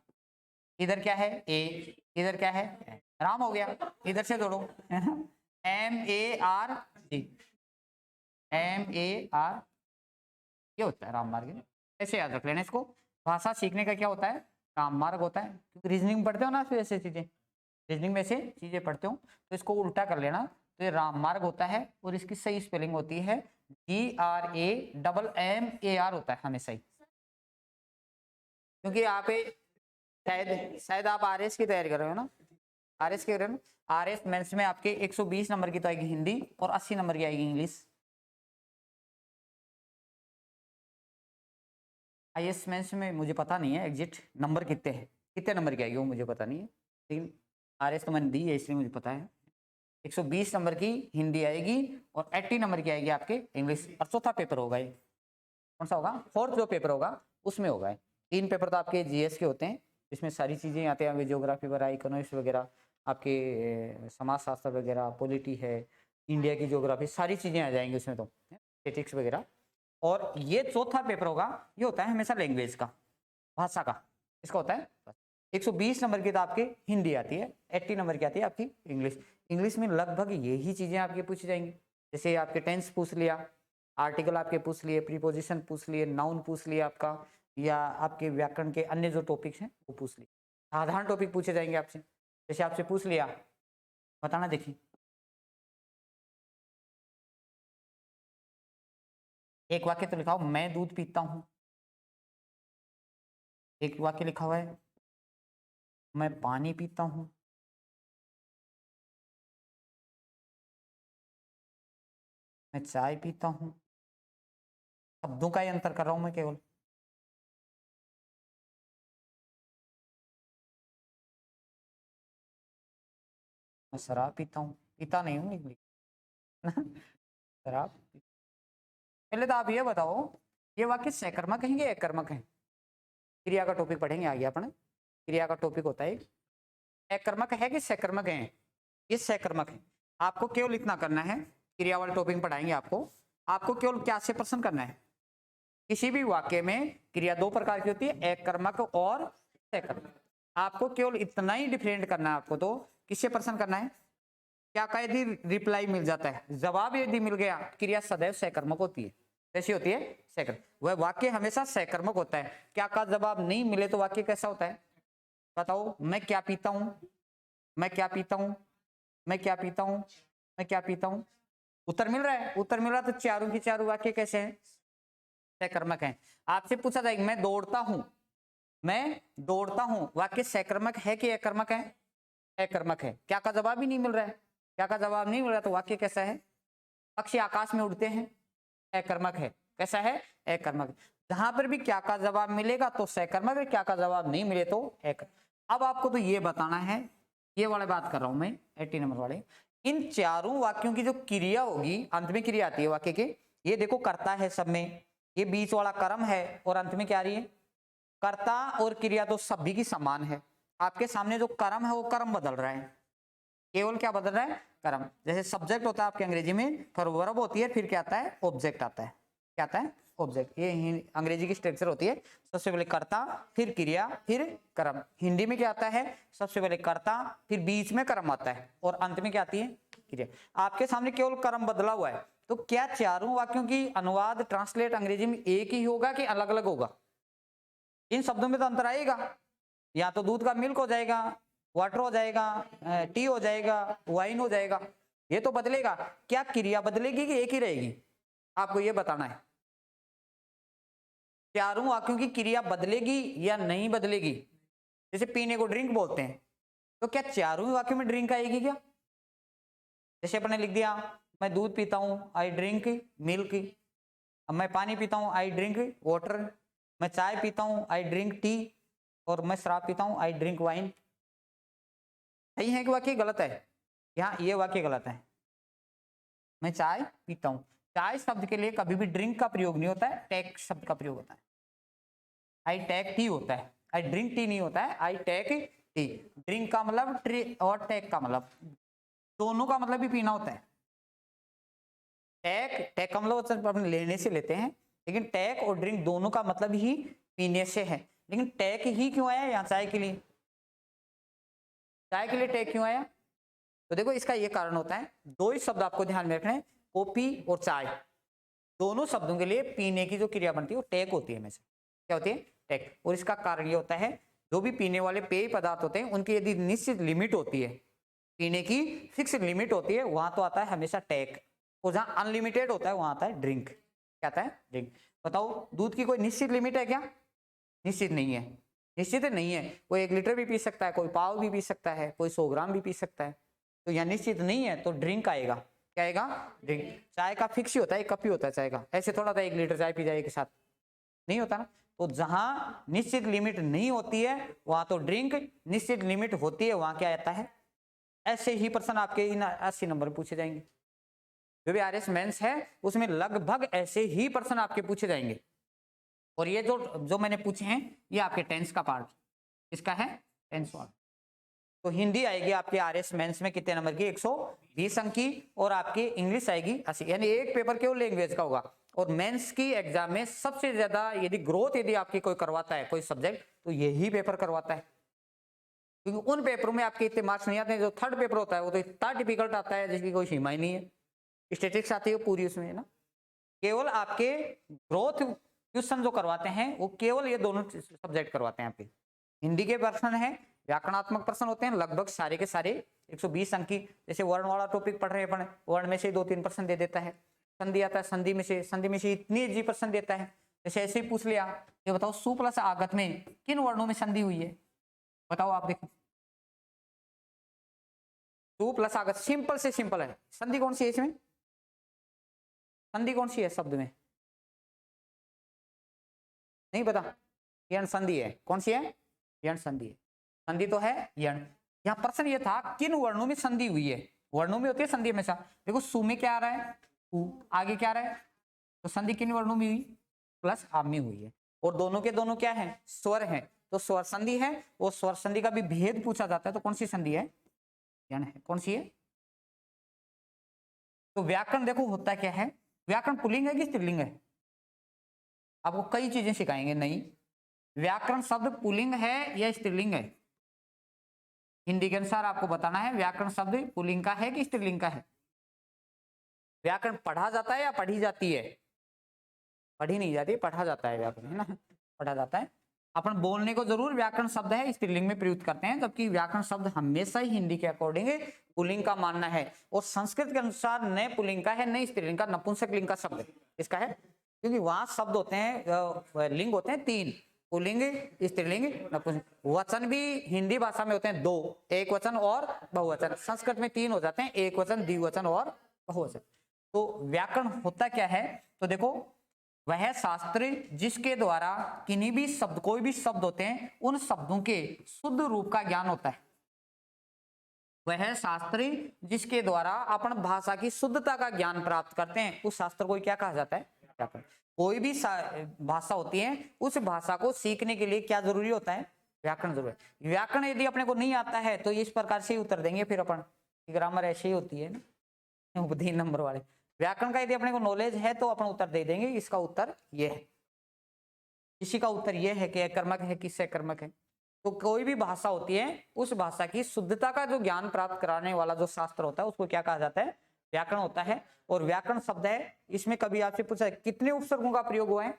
इधर क्या है ए, इधर क्या है राम हो गया। इधर से जोड़ो MAR, MAR, ये होता है राममार्ग। ऐसे याद रख लेना इसको। भाषा सीखने का क्या होता है? राममार्ग होता है। क्योंकि रीजनिंग पढ़ते हो ना, फिर ऐसे चीजें, रीजनिंग में से चीजें पढ़ते हो, तो इसको उल्टा कर लेना। तो ये राममार्ग होता है और इसकी सही स्पेलिंग होती है GRAMMAR होता है हमेशा ही। क्योंकि यहाँ पे शायद आप RS की तैयारी कर रहे हो ना, RS के रहे हो ना। RS मेंस में आपके 120 नंबर की तो आएगी हिंदी और 80 नंबर की आएगी इंग्लिश। IS मेंस में मुझे पता नहीं है एग्जिट नंबर कितने हैं, कितने नंबर की आएगी वो मुझे पता नहीं है, लेकिन RS तो मैंने दी है इसलिए मुझे पता है। 120 नंबर की हिंदी आएगी और 80 नंबर की आएगी आपके इंग्लिश। और चौथा पेपर होगा ये, कौन सा होगा? फोर्थ जो पेपर होगा उसमें होगा। 3 पेपर तो आपके GS के होते हैं, इसमें सारी चीज़ें आते हैं, जियोग्राफी वगैरह, इकोनॉमिक्स वगैरह, आपके समाजशास्त्र वगैरह, पॉलिटी है, इंडिया की जियोग्राफी, सारी चीज़ें आ जाएंगी उसमें, तो स्टैटिस्टिक्स वगैरह। और ये चौथा पेपर होगा, ये होता है हमेशा लैंग्वेज का, भाषा का। इसका होता है 120 नंबर की तो आपकी हिंदी आती है, 80 नंबर की आती है आपकी इंग्लिश। इंग्लिश में लगभग यही चीजें आपके पूछी जाएंगी, जैसे आपके टेंस पूछ लिया, आर्टिकल आपके पूछ लिए, प्रीपोजिशन पूछ लिए, नाउन पूछ लिया आपका, या आपके व्याकरण के अन्य जो टॉपिक्स हैं वो पूछ लिए। साधारण टॉपिक पूछे जाएंगे आपसे, जैसे आपसे पूछ लिया, बताना देखिए एक वाक्य तो लिखा हो, मैं दूध पीता हूं। एक वाक्य लिखा हुआ है, मैं पानी पीता हूं। मैं चाय पीता हूं। शब्दों का ही अंतर कर रहा हूं मैं केवल। मैं शराब पीता हूँ, पीता नहीं हूँ लेकिन शराब। पहले तो आप ये बताओ, ये वाक्य सकर्मक है या एकर्मक है? क्रिया का टॉपिक पढ़ेंगे आगे अपन, क्रिया का टॉपिक होता है एकर्मक है कि सकर्मक है? ये सकर्मक है। आपको केवल इतना करना है, क्रिया वाले टॉपिक पढ़ाएंगे आपको, आपको केवल क्या से प्रश्न करना है। किसी भी वाक्य में क्रिया 2 प्रकार की होती है, एकर्मक और सकर्मक। आपको केवल इतना ही डिफरेंट करना है आपको, तो किससे प्रश्न करना है? क्या का यदि रिप्लाई मिल जाता है, जवाब यदि मिल गया, क्रिया सदैव सकर्मक होती है। कैसी होती है? सकर्मक। वह वाक्य हमेशा सकर्मक होता है। क्या का जवाब नहीं मिले तो वाक्य कैसा होता है? बताओ, मैं क्या पीता हूं, मैं क्या पीता हूं, मैं क्या पीता हूं, मैं क्या पीता हूं। उत्तर मिल रहा है? उत्तर मिल रहा है, तो चारों की चारों वाक्य कैसे हैं? सकर्मक हैं। आपसे पूछा जाएगा मैं दौड़ता हूं, मैं दौड़ता हूं, वाक्य सकर्मक है कि अकर्मक है? अकर्मक है। क्या का जवाब ही नहीं मिल रहा है, क्या का जवाब नहीं मिल रहा, तो वाक्य कैसा है? पक्षी आकाश में उड़ते हैं, अकर्मक है। कैसा है? अकर्मक। जहां पर भी क्या का जवाब मिलेगा तो सकर्मक है, क्या का जवाब नहीं मिले तो एक। अब आपको तो ये बताना है, ये वाले बात कर रहा हूं मैं 80 नंबर वाले, इन चारों वाक्यों की जो क्रिया होगी, अंत में क्रिया आती है वाक्य के, ये देखो कर्ता है सब में, ये बीच वाला कर्म है, और अंत में क्या आ रही है? कर्ता और क्रिया तो सभी की समान है। आपके सामने जो कर्म है वो कर्म बदल रहा है, केवल क्या बदल रहा है? कर्म। जैसे सब्जेक्ट होता है आपके अंग्रेजी में, फिर वर्ब होती है, फिर क्या आता है? ऑब्जेक्ट आता है। क्या आता है? ऑब्जेक्ट। ये अंग्रेजी की स्ट्रक्चर होती है, सबसे पहले कर्ता, फिर क्रिया, फिर कर्म। हिंदी में क्या आता है? सबसे पहले कर्ता, फिर बीच में कर्म आता है, और अंत में क्या आती है? क्रिया। आपके सामने केवल कर्म बदला हुआ है, तो क्या चारों वाक्यों की अनुवाद ट्रांसलेट अंग्रेजी में एक ही होगा कि अलग अलग होगा? इन शब्दों में तो अंतर आएगा, या तो दूध का मिल्क हो जाएगा, वाटर हो जाएगा, टी हो जाएगा, वाइन हो जाएगा, ये तो बदलेगा। क्या क्रिया बदलेगी कि एक ही रहेगी, आपको ये बताना है। चारों वाक्यों की क्रिया बदलेगी या नहीं बदलेगी। जैसे पीने को ड्रिंक बोलते हैं, तो क्या चारों वाक्यों में ड्रिंक आएगी क्या? जैसे अपने लिख दिया, मैं दूध पीता हूं, आई ड्रिंक मिल्क। अब मैं पानी पीता हूं, आई ड्रिंक वाटर। मैं चाय पीता हूं, आई ड्रिंक टी। और मैं शराब पीता हूं, आई ड्रिंक वाइन। सही है कि वाक्य गलत है? यहाँ ये वाक्य गलत है। मैं चाय पीता हूं, चाय शब्द के लिए कभी भी ड्रिंक का प्रयोग नहीं होता है, टेक शब्द का प्रयोग होता है। आई टेक टी होता है, आई ड्रिंक टी नहीं होता है, आई टेक टी। ड्रिंक का मतलब ट्री और टेक का मतलब, दोनों का मतलब भी पीना होता है। टेक का मतलब अपने लेने से लेते हैं, लेकिन टेक और ड्रिंक दोनों का मतलब ही पीने से है। लेकिन टेक ही क्यों आया यहाँ चाय के लिए? चाय के लिए टेक क्यों आया? तो देखो इसका ये कारण होता है, दो ही शब्द आपको ध्यान में रखना है, कॉफी और चाय। दोनों शब्दों के लिए पीने की जो क्रिया बनती है वो टेक होती है हमेशा। क्या होती है? टेक। और इसका कारण ये होता है, जो भी पीने वाले पेय पदार्थ होते हैं उनकी यदि निश्चित लिमिट होती है, पीने की फिक्स लिमिट होती है, वहां तो आता है हमेशा टेक। और जहां अनलिमिटेड होता है वहां आता है ड्रिंक। क्या आता है? ड्रिंक। बताओ, दूध की कोई निश्चित लिमिट है क्या? निश्चित नहीं है। निश्चित नहीं है, कोई 1 लीटर भी पी सकता है, कोई पाव भी पी सकता है, कोई 100 ग्राम भी पी सकता है। तो यहाँ निश्चित नहीं है, तो ड्रिंक आएगा। क्या आएगा? ड्रिंक। चाय का फिक्स ही होता है, 1 कप ही होता है चाय का, ऐसे थोड़ा था 1 लीटर चाय पी जाए के साथ, नहीं होता ना। तो जहां निश्चित लिमिट नहीं होती है वहां तो ड्रिंक, निश्चित लिमिट होती है वहां क्या आता है? ऐसे ही प्रश्न आपके इन 80 नंबर पूछे जाएंगे। जो भी आरएस मेंस है उसमें लगभग ऐसे ही प्रश्न आपके पूछे जाएंगे। और ये जो मैंने पूछे हैं ये आपके टेंस का पार्ट, इसका है टेंस वाला। तो हिंदी आएगी आपके आरएस मेंस में कितने नंबर की? 120 अंक की। और आपकी इंग्लिश आएगी 80, यानी एक पेपर केवल लैंग्वेज का होगा। और मेंस की एग्जाम में सबसे ज्यादा यदि ग्रोथ यदि आपकी कोई करवाता है कोई सब्जेक्ट, तो यही पेपर करवाता है। क्योंकि उन पेपरों में आपके इतने मार्क्स नहीं आते हैं। जो थर्ड पेपर होता है वो तो इतना डिफिकल्ट आता है जिसकी कोई सीमा ही नहीं है। स्टेटिक्स आती है पूरी उसमें ना। केवल आपके ग्रोथ क्वेश्चन जो करवाते हैं वो केवल ये दोनों सब्जेक्ट करवाते हैं। आपके हिंदी के प्रश्न है, व्याकरणात्मक प्रश्न होते हैं लगभग सारे के सारे 120 अंक की। जैसे वर्ण वाला टॉपिक पढ़ रहे हैं अपन, वर्ण में से 2-3 प्रश्न दे देता है। संधि आता है, संधि में से इतनी इजी प्रश्न देता है। जैसे ऐसे ही पूछ लिया, ये बताओ सु प्लस आगत में किन वर्णों में संधि हुई है? बताओ आप देखो, सु प्लस आगत सिंपल से सिंपल है। संधि कौन सी है इसमें? संधि कौन सी है शब्द में? नहीं पता? यण संधि है। कौन सी है? यण संधि है। संधि तो है यण। यहाँ प्रश्न ये था किन वर्णों में संधि हुई है। वर्णों में होती है संधि हमेशा। देखो सु में क्या आ रहा है? उ। आगे क्या आ रहा है? तो संधि किन वर्णों में हुई? प्लस आम में हुई है। और दोनों के दोनों क्या है? स्वर है। तो स्वर संधि है। वो स्वर संधि का भी भेद पूछा जाता है, तो कौन सी संधि है? यण है। कौन सी है? तो व्याकरण देखो होता क्या है, व्याकरण पुल्लिंग है कि स्त्रीलिंग है? आपको कई चीजें सिखाएंगे। नहीं, व्याकरण शब्द पुल्लिंग है या स्त्रीलिंग है? हिंदी के अनुसार आपको बताना है व्याकरण शब्द पुल्लिंग का है कि स्त्रीलिंग का है। व्याकरण पढ़ा जाता है या पढ़ी जाती है? पढ़ी नहीं जाती, पढ़ा जाता है व्याकरण, है ना, पढ़ा जाता है। अपन बोलने को जरूर व्याकरण शब्द है स्त्रीलिंग में प्रयुक्त करते हैं, जबकि व्याकरण शब्द हमेशा ही हिंदी के अकॉर्डिंग पुल्लिंग का मानना है। और संस्कृत के अनुसार न पुल्लिंग का है न स्त्रीलिंग का, नपुंसक लिंग का शब्द इसका है। क्योंकि वहां शब्द होते हैं, लिंग होते हैं 3, पुल्लिंग, स्त्रीलिंग, नपुंसक। वचन भी हिंदी भाषा में होते हैं 2, एक वचन और बहुवचन। संस्कृत में 3 हो जाते हैं, एक वचन, द्विवचन और बहुवचन। तो व्याकरण होता क्या है? तो देखो, वह शास्त्र जिसके द्वारा किन्हीं भी शब्द, कोई भी शब्द होते हैं, उन शब्दों के शुद्ध रूप का ज्ञान होता है। वह शास्त्र जिसके द्वारा अपन भाषा की शुद्धता का ज्ञान प्राप्त करते हैं, उस शास्त्र को क्या कहा जाता है? व्याकरण। कोई भी भाषा होती है, उस भाषा को सीखने के लिए क्या जरूरी होता है? व्याकरण जरूरी है। व्याकरण यदि अपने को नहीं आता है तो इस प्रकार से ही उत्तर देंगे फिर अपन, ग्रामर ऐसे ही होती है ना 3 नंबर वाले। व्याकरण का यदि अपने को नॉलेज है तो अपन उत्तर दे देंगे, इसका उत्तर ये है, इसी का उत्तर ये है कि अकर्मक है कि सकर्मक है। तो कोई भी भाषा होती है, उस भाषा की शुद्धता का जो ज्ञान प्राप्त कराने वाला जो शास्त्र होता है उसको क्या कहा जाता है? व्याकरण होता है। और व्याकरण शब्द है, इसमें कभी आपसे पूछा कितने उपसर्गों का प्रयोग हुआ है?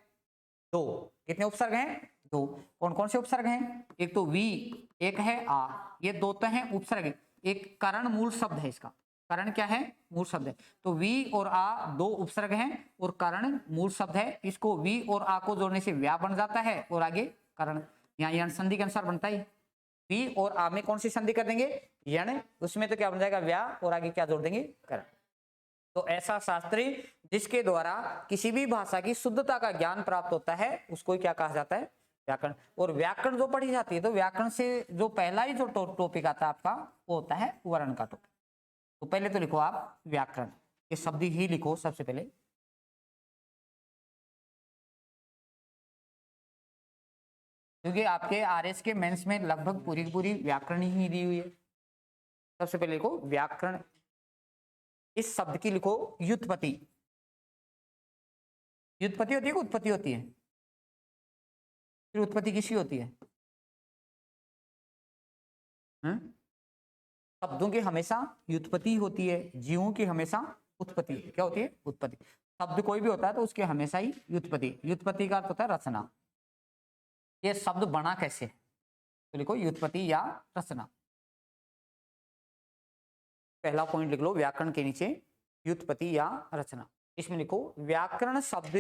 2। कितने उपसर्ग हैं? दो। कौन कौन से उपसर्ग हैं? एक तो वी, एक है आ, ये दो तो हैं उपसर्ग। एक करण मूल शब्द है इसका, करण क्या है? मूल शब्द है। तो वी और आ दो उपसर्ग हैं और करण मूल शब्द है। इसको वी और आ को जोड़ने से व्या बन जाता है और आगे करण। यहाँ यण संधि के अनुसार बनता है। वी और आ में कौन सी संधि कर देंगे? यण। उसमें तो क्या बन जाएगा? व्या, और आगे क्या जोड़ देंगे? करण। तो ऐसा शास्त्री जिसके द्वारा किसी भी भाषा की शुद्धता का ज्ञान प्राप्त होता है उसको क्या कहा जाता है? व्याकरण। और व्याकरण जो पढ़ी जाती है तो व्याकरण से जो पहला ही जो टॉपिक आता है आपका वो होता है वर्ण का टॉपिक। तो पहले तो लिखो आप व्याकरण, ये शब्द ही लिखो सबसे पहले। क्योंकि आपके आरएस के मेंस में लगभग पूरी की पूरी व्याकरण ही दी हुई है। सबसे पहले लिखो व्याकरण। इस शब्द की लिखो व्युत्पत्ति। व्युत्पत्ति होती है कि उत्पत्ति होती है? फिर उत्पत्ति किसकी होती है? शब्दों की हमेशा व्युत्पत्ति होती है, जीवों की हमेशा उत्पत्ति। क्या होती है? उत्पत्ति। शब्द कोई भी होता है तो उसकी हमेशा ही व्युत्पत्ति। व्युत्पत्ति का अर्थ होता है रचना। ये शब्द बना कैसे? तो लिखो व्युत्पत्ति या रचना। पहला पॉइंट लिख लो व्याकरण के नीचे, व्युत्पत्ति या रचना। इसमें लिखो व्याकरण शब्द।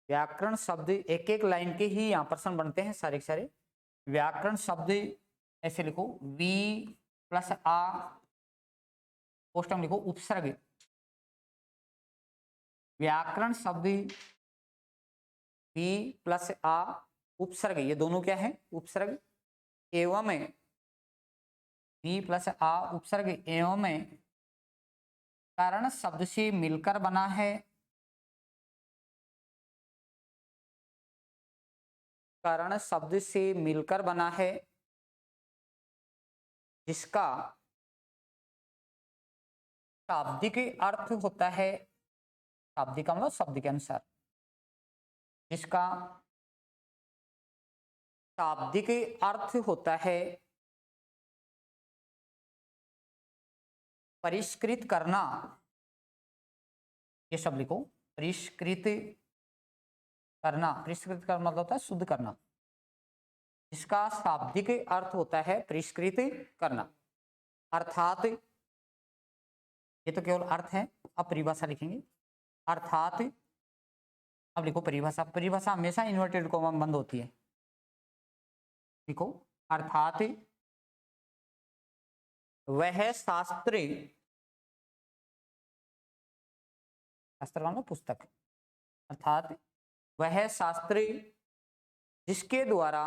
व्याकरण शब्द एक एक लाइन के ही यहां प्रश्न बनते हैं सारे के सारे। व्याकरण शब्द ऐसे लिखो वी प्लस आ, पोस्ट में लिखो उपसर्ग। व्याकरण शब्द वी प्लस आ उपसर्ग, ये दोनों क्या है? उपसर्ग। एवं वी प्लस आ उपसर्ग एवं कारण शब्द से मिलकर बना है। कारण शब्द से मिलकर बना है जिसका शाब्दिक अर्थ होता है। शाब्दिक का मतलब शब्द के अनुसार। जिसका शाब्दिक अर्थ होता है परिष्कृत करना। ये सब लिखो परिष्कृत करना। परिष्कृत करना मतलब होता है शुद्ध करना। इसका शाब्दिक अर्थ होता है परिष्कृत करना। अर्थात, ये तो केवल अर्थ है, अब परिभाषा लिखेंगे। अर्थात, अब लिखो परिभाषा। परिभाषा हमेशा इन्वर्टेड कॉमा बंद होती है। लिखो अर्थात वह शास्त्र, शास्त्र का मतलब पुस्तक। अर्थात वह शास्त्र जिसके द्वारा,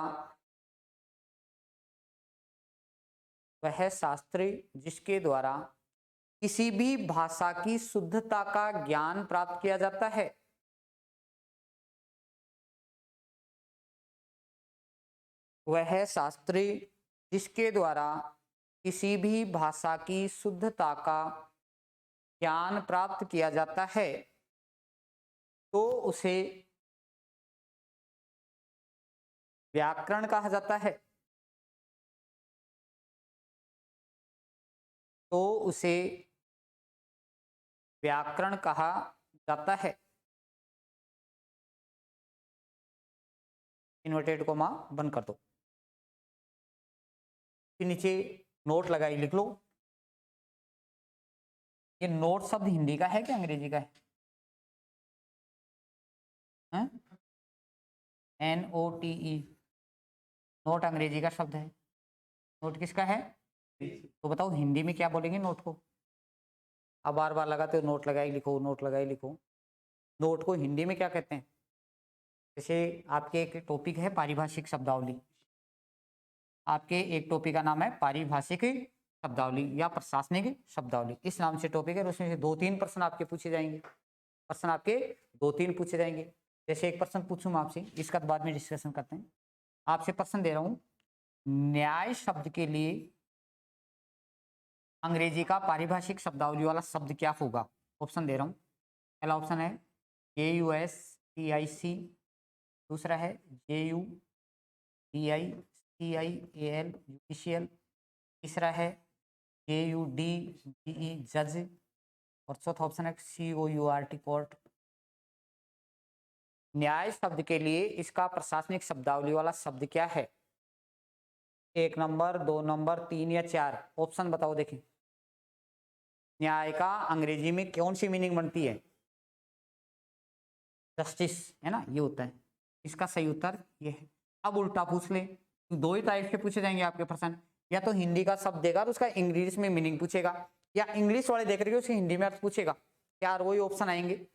वह शास्त्र जिसके द्वारा किसी भी भाषा की शुद्धता का ज्ञान प्राप्त किया जाता है। वह शास्त्र जिसके द्वारा किसी भी भाषा की शुद्धता का ज्ञान प्राप्त किया जाता है तो उसे व्याकरण कहा जाता है। तो उसे व्याकरण कहा जाता है। इन्वर्टेड कोमा बंद कर दो। फिर नीचे नोट लगाई, लिख लो। ये नोट शब्द हिंदी का है कि अंग्रेजी का है? NOTE। नोट अंग्रेजी का शब्द है। नोट किसका है? तो बताओ हिंदी में क्या बोलेंगे नोट को? अब बार बार लगाते हो नोट लगाई लिखो, नोट लगाई लिखो। नोट को हिंदी में क्या कहते हैं? जैसे आपके एक टॉपिक है पारिभाषिक शब्दावली। आपके एक टॉपिक का नाम है पारिभाषिक शब्दावली या प्रशासनिक शब्दावली, इस नाम से टॉपिक है। उसमें से 2-3 प्रश्न आपके पूछे जाएंगे। प्रश्न आपके 2-3 पूछे जाएंगे। जैसे एक प्रश्न पूछूं मैं आपसे, इसका बाद में डिस्कशन करते हैं। आपसे प्रश्न दे रहा हूं, न्याय शब्द के लिए अंग्रेजी का पारिभाषिक शब्दावली वाला शब्द क्या होगा? ऑप्शन दे रहा हूं। पहला ऑप्शन है AUSTIC, दूसरा है JUDICIAL जुडिशियल, तीसरा है JUDGE जज, और चौथा ऑप्शन है COURT कोर्ट। न्याय शब्द के लिए इसका प्रशासनिक शब्दावली वाला शब्द क्या है? 1 नंबर, 2 नंबर, 3 या 4? ऑप्शन बताओ देखें। न्याय का अंग्रेजी में कौन सी मीनिंग बनती है? जस्टिस, है ना, ये होता है। इसका सही उत्तर ये है। अब उल्टा पूछ ले, दो ही टाइप के पूछे जाएंगे आपके प्रश्न, या तो हिंदी का शब्द देगा तो उसका इंग्लिश में मीनिंग पूछेगा, या इंग्लिश वाले देख रहे हो उसके हिंदी में अर्थ पूछेगा। यार वही ऑप्शन आएंगे।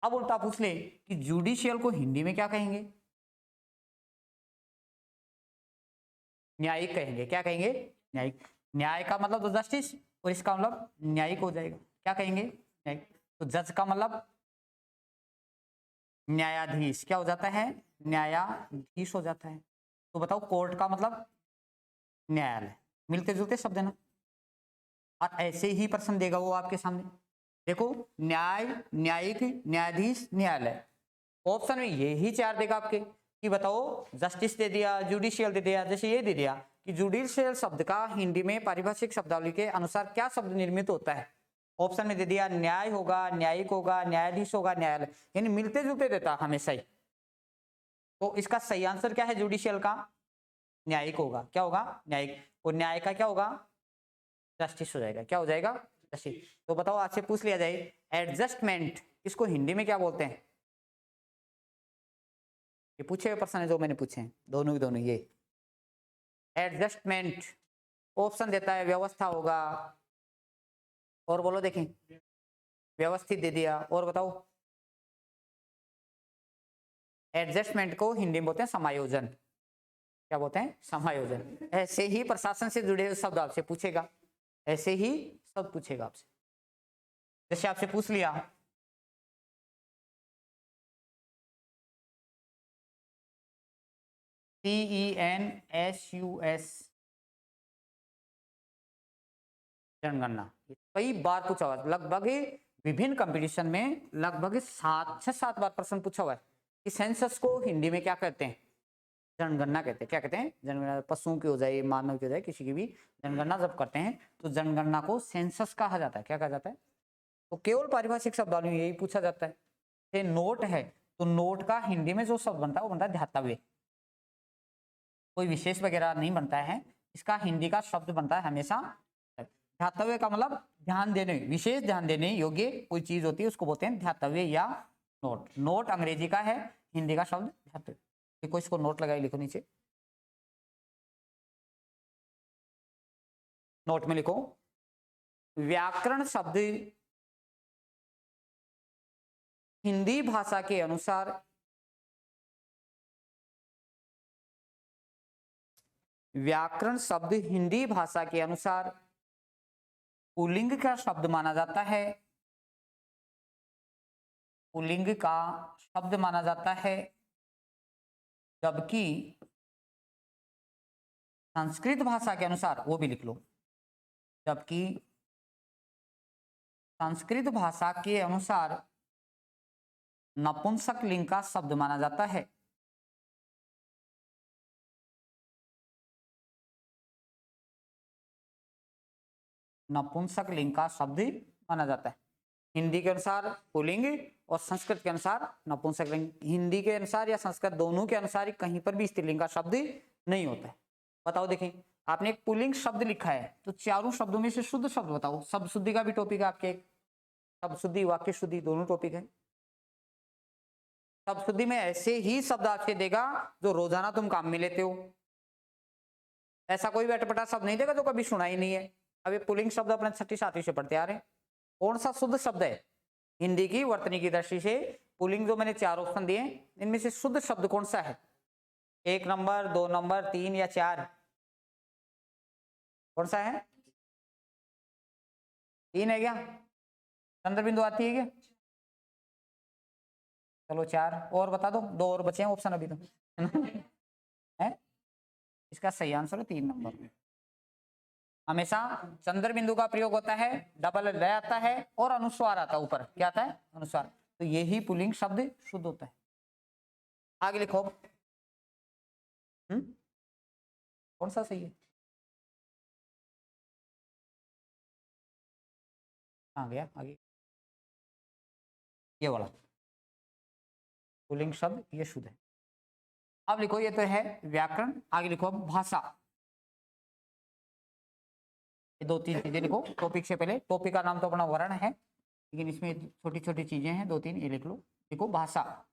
अब उल्टा पूछ ले कि जुडिशियल को हिंदी में क्या कहेंगे? न्यायिक कहेंगे। क्या कहेंगे? न्यायिक। न्याय का मतलब तो जस्टिस, और इसका मतलब न्यायिक हो जाएगा। क्या कहेंगे? न्यायिक। तो जज का मतलब न्यायाधीश, क्या हो जाता है? न्यायाधीश हो जाता है। तो बताओ कोर्ट का मतलब न्यायालय। मिलते जुलते शब्द है ना। और ऐसे ही प्रश्न देगा वो आपके सामने। देखो, न्याय, न्यायिक, न्यायाधीश, न्यायालय, ऑप्शन में यही चार देगा आपके कि बताओ जस्टिस दे दिया, जुडिशियल दे दिया। जैसे ये दे दिया कि जुडिशियल शब्द का हिंदी में पारिभाषिक शब्दावली के अनुसार क्या शब्द निर्मित होता है? ऑप्शन में दे दिया न्याय होगा, न्यायिक होगा, न्यायाधीश होगा, न्यायालय, यानी मिलते जुलते देता हमेशा ही। तो इसका सही आंसर क्या है? जुडिशियल का न्यायिक होगा। क्या होगा? न्यायिक। और न्याय का क्या होगा? जस्टिस हो जाएगा। क्या हो जाएगा? जस्टिस। तो बताओ, आज से पूछ लिया जाए एडजस्टमेंट इसको हिंदी में क्या बोलते हैं? ये पूछे हुए प्रश्न है जो मैंने पूछे हैं, दोनों ही दोनों। ये एडजस्टमेंट ऑप्शन देता है व्यवस्था होगा, और बोलो देखें, व्यवस्थित दे दिया, और बताओ। एडजस्टमेंट को हिंदी में बोलते हैं समायोजन। क्या बोलते हैं? समायोजन। ऐसे ही प्रशासन से जुड़े हुए शब्द आपसे पूछेगा, ऐसे ही सब पूछेगा आपसे। जैसे आपसे पूछ लिया CENSUS, जनगणना, कई बार पूछा हुआ, लगभग विभिन्न कंपटीशन में लगभग 7 बार प्रश्न पूछा हुआ है कि सेंसस को हिंदी में क्या कहते हैं? जनगणना कहते हैं। क्या कहते हैं? जनगणना। पशुओं की हो जाए, मानव की हो जाए, किसी की भी जनगणना जब करते हैं तो जनगणना को सेंसस कहा जाता है। क्या कहा जाता है? तो केवल पारिभाषिक शब्दावली में यही पूछा जाता है। ये नोट है, तो नोट का हिंदी में जो शब्द बनता है वो बनता है ध्यातव्य। कोई विशेष वगैरह नहीं बनता है, इसका हिंदी का शब्द बनता है हमेशा ध्यातव्य का मतलब ध्यान देने, विशेष ध्यान देने योग्य कोई चीज होती है उसको बोलते हैं ध्यातव्य या नोट। नोट अंग्रेजी का है, हिंदी का शब्द ध्यातव्य। देखो इसको नोट लगाई, लिखो नीचे नोट में लिखो व्याकरण शब्द हिंदी भाषा के अनुसार व्याकरण शब्द हिंदी भाषा के अनुसार पुल्लिंग का शब्द माना जाता है। पुल्लिंग का शब्द माना जाता है, जबकि संस्कृत भाषा के अनुसार, वो भी लिख लो, जबकि संस्कृत भाषा के अनुसार नपुंसक लिंग का शब्द माना जाता है। नपुंसक लिंग का शब्द माना जाता है। हिंदी के अनुसार पुल्लिंग और संस्कृत के अनुसार नपुंसक लिंग। हिंदी के अनुसार या संस्कृत दोनों के अनुसार कहीं पर भी स्त्रीलिंग का शब्द नहीं होता है। बताओ देखें, आपने एक पुल्लिंग शब्द लिखा है तो चारों शब्दों में से शुद्ध शब्द बताओ। शब्द शुद्धि का भी टॉपिक है आपके, शब्द शुद्धि, वाक्य शुद्धि, दोनों टॉपिक है। शब्द शुद्धि में ऐसे ही शब्द आपसे देगा जो रोजाना तुम काम में लेते हो। ऐसा कोई भी अटपटा शब्द नहीं देगा जो कभी सुना ही नहीं है। अब ये पुल्लिंग शब्द अपने 6ठी 7वीं से पढ़ते आ रहे हैं। कौन सा शुद्ध शब्द है हिंदी की वर्तनी की दृष्टि से? पुल्लिंग जो मैंने 4 ऑप्शन दिए इनमें से शुद्ध शब्द कौन सा है? 1 नंबर, 2 नंबर, 3 या 4? कौन सा है? 3 है क्या? चंद्र बिंदु आती है क्या? चलो 4 और बता दो, 2 और बचे हैं ऑप्शन अभी तो है। इसका सही आंसर है 3 नंबर। हमेशा चंद्र बिंदु का प्रयोग होता है, डबल ल आता है और अनुस्वार आता है ऊपर। क्या आता है? अनुस्वार। तो यही पुल्लिंग शब्द शुद्ध होता है। आगे लिखो। कौन सा सही है? आ गया आगे, ये वाला। पुल्लिंग शब्द ये शुद्ध है। अब लिखो, ये तो है व्याकरण, आगे लिखो अब भाषा। ये दो तीन चीजें लिखो टॉपिक से पहले। टॉपिक का नाम तो अपना वर्ण है, लेकिन इसमें छोटी छोटी चीजें हैं, दो तीन ये लिख लो। लिखो भाषा,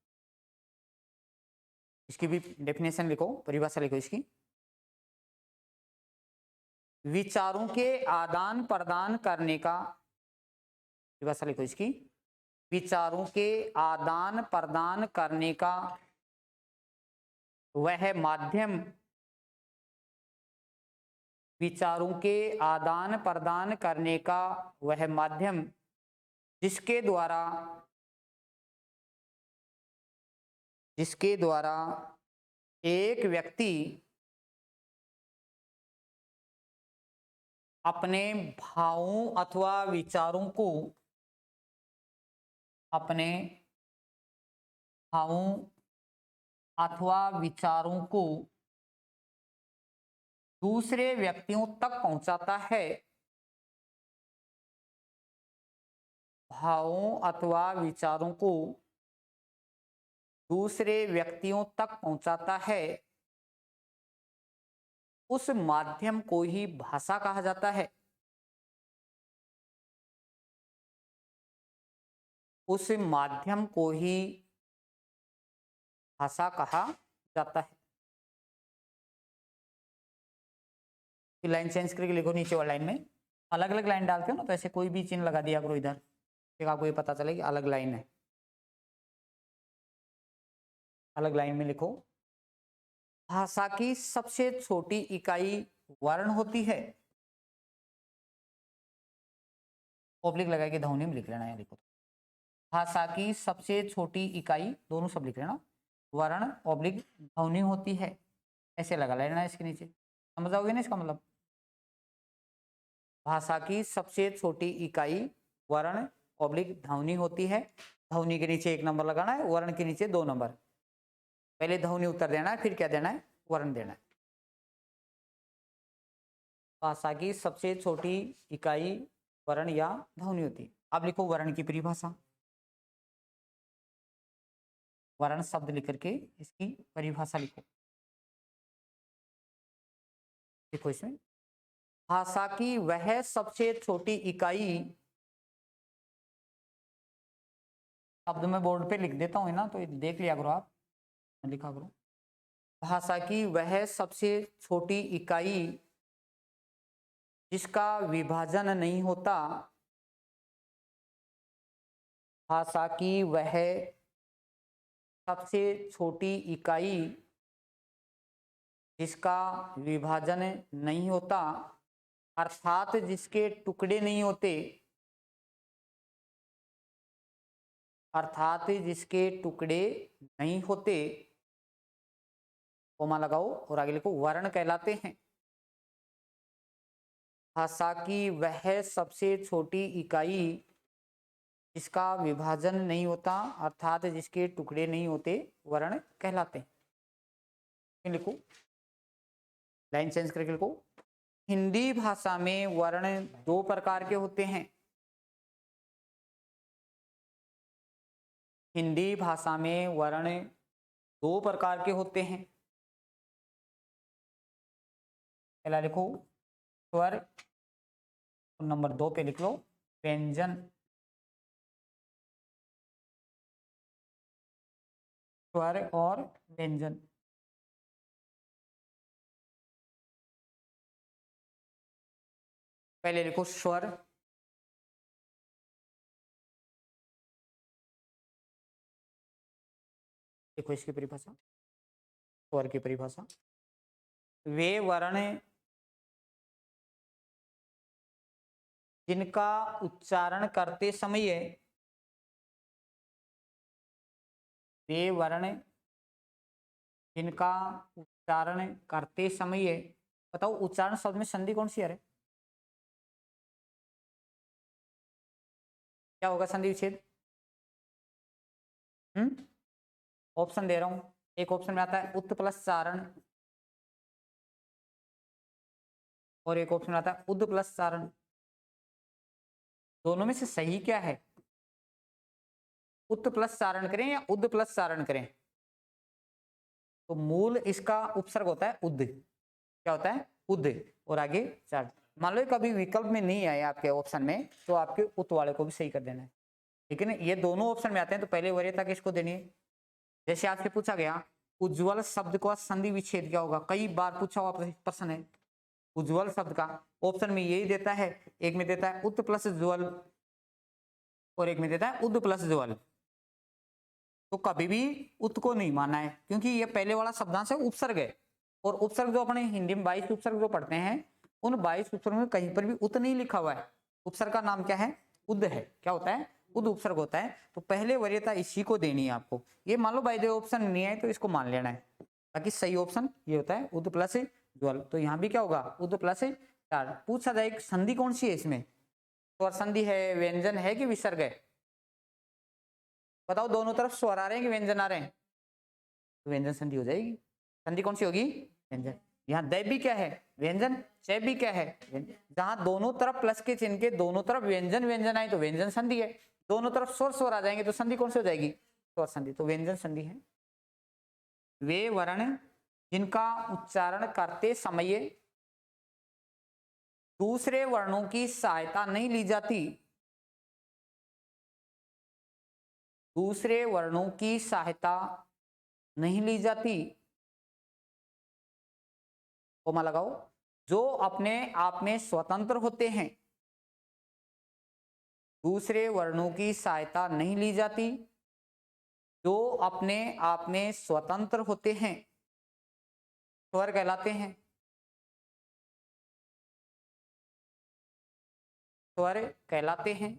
इसकी भी डेफिनेशन लिखो, परिभाषा लिखो इसकी। विचारों के आदान प्रदान करने का, परिभाषा लिखो इसकी, विचारों के आदान प्रदान करने का वह माध्यम, विचारों के आदान प्रदान करने का वह माध्यम जिसके द्वारा एक व्यक्ति अपने भावों अथवा विचारों को, अपने भावों अथवा विचारों को दूसरे व्यक्तियों तक पहुंचाता है, भावों अथवा विचारों को दूसरे व्यक्तियों तक पहुंचाता है, उस माध्यम को ही भाषा कहा जाता है। उस माध्यम को ही भाषा कहा जाता है। लाइन चेंज करके लिखो नीचे वाली लाइन में। अलग अलग लाइन डालते हो ना, तो ऐसे कोई भी चिन्ह लगा दिया करो इधर, फिर आपको ये पता चले कि अलग लाइन है। अलग लाइन में लिखो, भाषा की सबसे छोटी इकाई वर्ण होती है। ऑब्लिक लगा के ध्वनि में लिख लेना है। लिखो, भाषा की सबसे छोटी इकाई, दोनों सब लिख लेना, वर्ण ऑब्लिक ध्वनि होती है, ऐसे लगा लेना इसके नीचे। समझ आओगे ना इसका मतलब? भाषा की सबसे छोटी इकाई वर्ण ऑब्लिक ध्वनि होती है। ध्वनि के नीचे 1 नंबर लगाना है, वर्ण के नीचे 2 नंबर। पहले ध्वनि उत्तर देना है, फिर क्या देना है? वर्ण देना है। भाषा की सबसे छोटी इकाई वर्ण या ध्वनि होती है। अब लिखो वर्ण की परिभाषा। वर्ण शब्द लिख करके इसकी परिभाषा लिखो। देखो इसमें, भाषा की वह सबसे छोटी इकाई, शब्द में बोर्ड पे लिख देता हूँ ना, तो देख लिया करो आप, लिखा करो। भाषा की वह सबसे छोटी इकाई जिसका विभाजन नहीं होता, भाषा की वह सबसे छोटी इकाई जिसका विभाजन नहीं होता, अर्थात जिसके टुकड़े नहीं होते, अर्थात जिसके टुकड़े नहीं होते, कोमा लगाओ और आगे लिखो, वर्ण कहलाते हैं। भाषा की वह सबसे छोटी इकाई जिसका विभाजन नहीं होता, अर्थात जिसके टुकड़े नहीं होते, वर्ण कहलाते हैं। लिखो, लाइन चेंज करके लिखो, हिंदी भाषा में वर्ण 2 प्रकार के होते हैं। हिंदी भाषा में वर्ण 2 प्रकार के होते हैं। पहला लिखो स्वर, नंबर 2 पे लिख लो व्यंजन। स्वर और व्यंजन। पहले लिखो स्वर, देखो इसकी परिभाषा, स्वर की परिभाषा, वे वर्ण जिनका उच्चारण करते समय, वे वर्ण जिनका उच्चारण करते समय, बताओ उच्चारण शब्द में संधि कौन सी है? क्या होगा संधि विच्छेद? ऑप्शन दे रहा हूं। एक ऑप्शन में आता है उत् प्लस चारण, और एक ऑप्शन में आता है उद प्लस चारण। दोनों में से सही क्या है? उत प्लस चारण करें या उद प्लस चारण करें? तो मूल इसका उपसर्ग होता है उद। क्या होता है? उद। और आगे चारण। मान लो कभी विकल्प में नहीं आए आपके ऑप्शन में, तो आपके उत वाले को भी सही कर देना है, ठीक है ना। ये दोनों ऑप्शन में आते हैं तो पहले वरीयता किसको देनी है? जैसे आपसे पूछा गया उज्ज्वल शब्द का संधि विच्छेद क्या होगा, कई बार पूछा हुआ प्रश्न है। उज्ज्वल शब्द का ऑप्शन में यही देता है, एक में देता है उत प्लस ज्वल और एक में देता है उद प्लस ज्वल। तो कभी भी उत को नहीं मानना है, क्योंकि ये पहले वाला शब्दांश है उपसर्ग है, और उपसर्ग जो अपने हिंदी में 22 उपसर्ग जो पढ़ते हैं, उन 22 उपसर्ग में कहीं पर भी उत नहीं लिखा हुआ है। उपसर्ग का नाम क्या है? उद है। क्या होता है? उद उपसर्ग होता है। तो पहले वरीयता इसी को देनी है आपको। ये मान लो बाय द ऑप्शन नहीं है तो इसको मान लेना है, बाकी सही ऑप्शन ये होता है उद प्लस ज्वल। तो यहाँ भी क्या होगा? उद प्लस चार। पूछा जाए संधि कौन सी है इसमें? स्वर संधि है, व्यंजन है कि विसर्ग है? बताओ, दोनों तरफ स्वर आ रहे हैं कि व्यंजन आ रहे हैं? तो व्यंजन संधि हो जाएगी। संधि कौन सी होगी? व्यंजन। यहाँ दै भी क्या है? व्यंजन। चय भी क्या है? जहां दोनों तरफ प्लस के चिन्ह के दोनों तरफ व्यंजन व्यंजन आए तो व्यंजन संधि है। दोनों तरफ स्वर स्वर आ जाएंगे तो संधि कौन सी हो जाएगी? स्वर संधि। तो व्यंजन संधि है। वे वर्ण जिनका उच्चारण करते समय दूसरे वर्णों की सहायता नहीं ली जाती, दूसरे वर्णों की सहायता नहीं ली जाती, कोमा लगाओ, जो अपने आप में स्वतंत्र होते हैं। दूसरे वर्णों की सहायता नहीं ली जाती, जो अपने आप में स्वतंत्र होते हैं, स्वर कहलाते हैं। स्वर कहलाते हैं।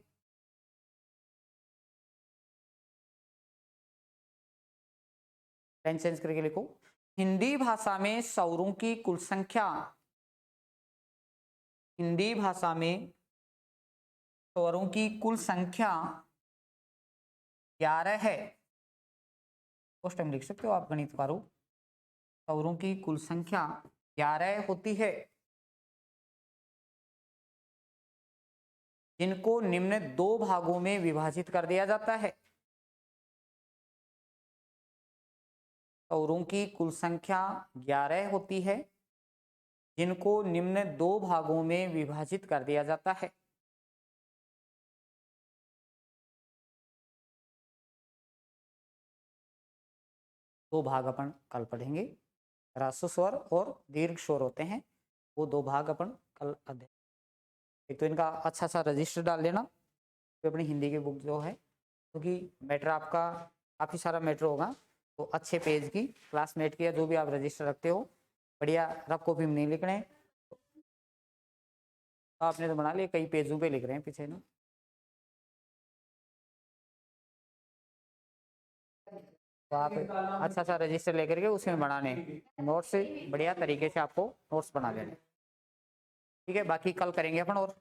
पेन चेंज करके लिखो। हिंदी भाषा में स्वरों की कुल संख्या, हिंदी भाषा में स्वरों की कुल संख्या 11 है। उस टाइम लिख सकते हो आप गणितकारों। स्वरों की कुल संख्या 11 होती है, जिनको निम्न दो भागों में विभाजित कर दिया जाता है। स्वरों की कुल संख्या 11 होती है, जिनको निम्न दो भागों में विभाजित कर दिया जाता है। दो भाग अपन कल पढ़ेंगे। ह्रस्व स्वर और दीर्घ स्वर होते हैं, वो दो भाग अपन कल अध्ययन। एक तो इनका अच्छा सा रजिस्टर डाल लेना, तो अपनी हिंदी की बुक जो है, क्योंकि मैटर आपका काफ़ी सारा मैटर होगा, तो अच्छे पेज की क्लासमेट की या जो भी आप रजिस्टर रखते हो, बढ़िया रफ कॉपी में नहीं लिखने हैं। आपने तो बना लिया, कई पेजों पे लिख रहे हैं पीछे ना। तो आप अच्छा सा रजिस्टर लेकर के उसमें बनाने नोट्स, बढ़िया तरीके से आपको नोट्स बना देने। ठीक है, बाकी कल करेंगे अपन और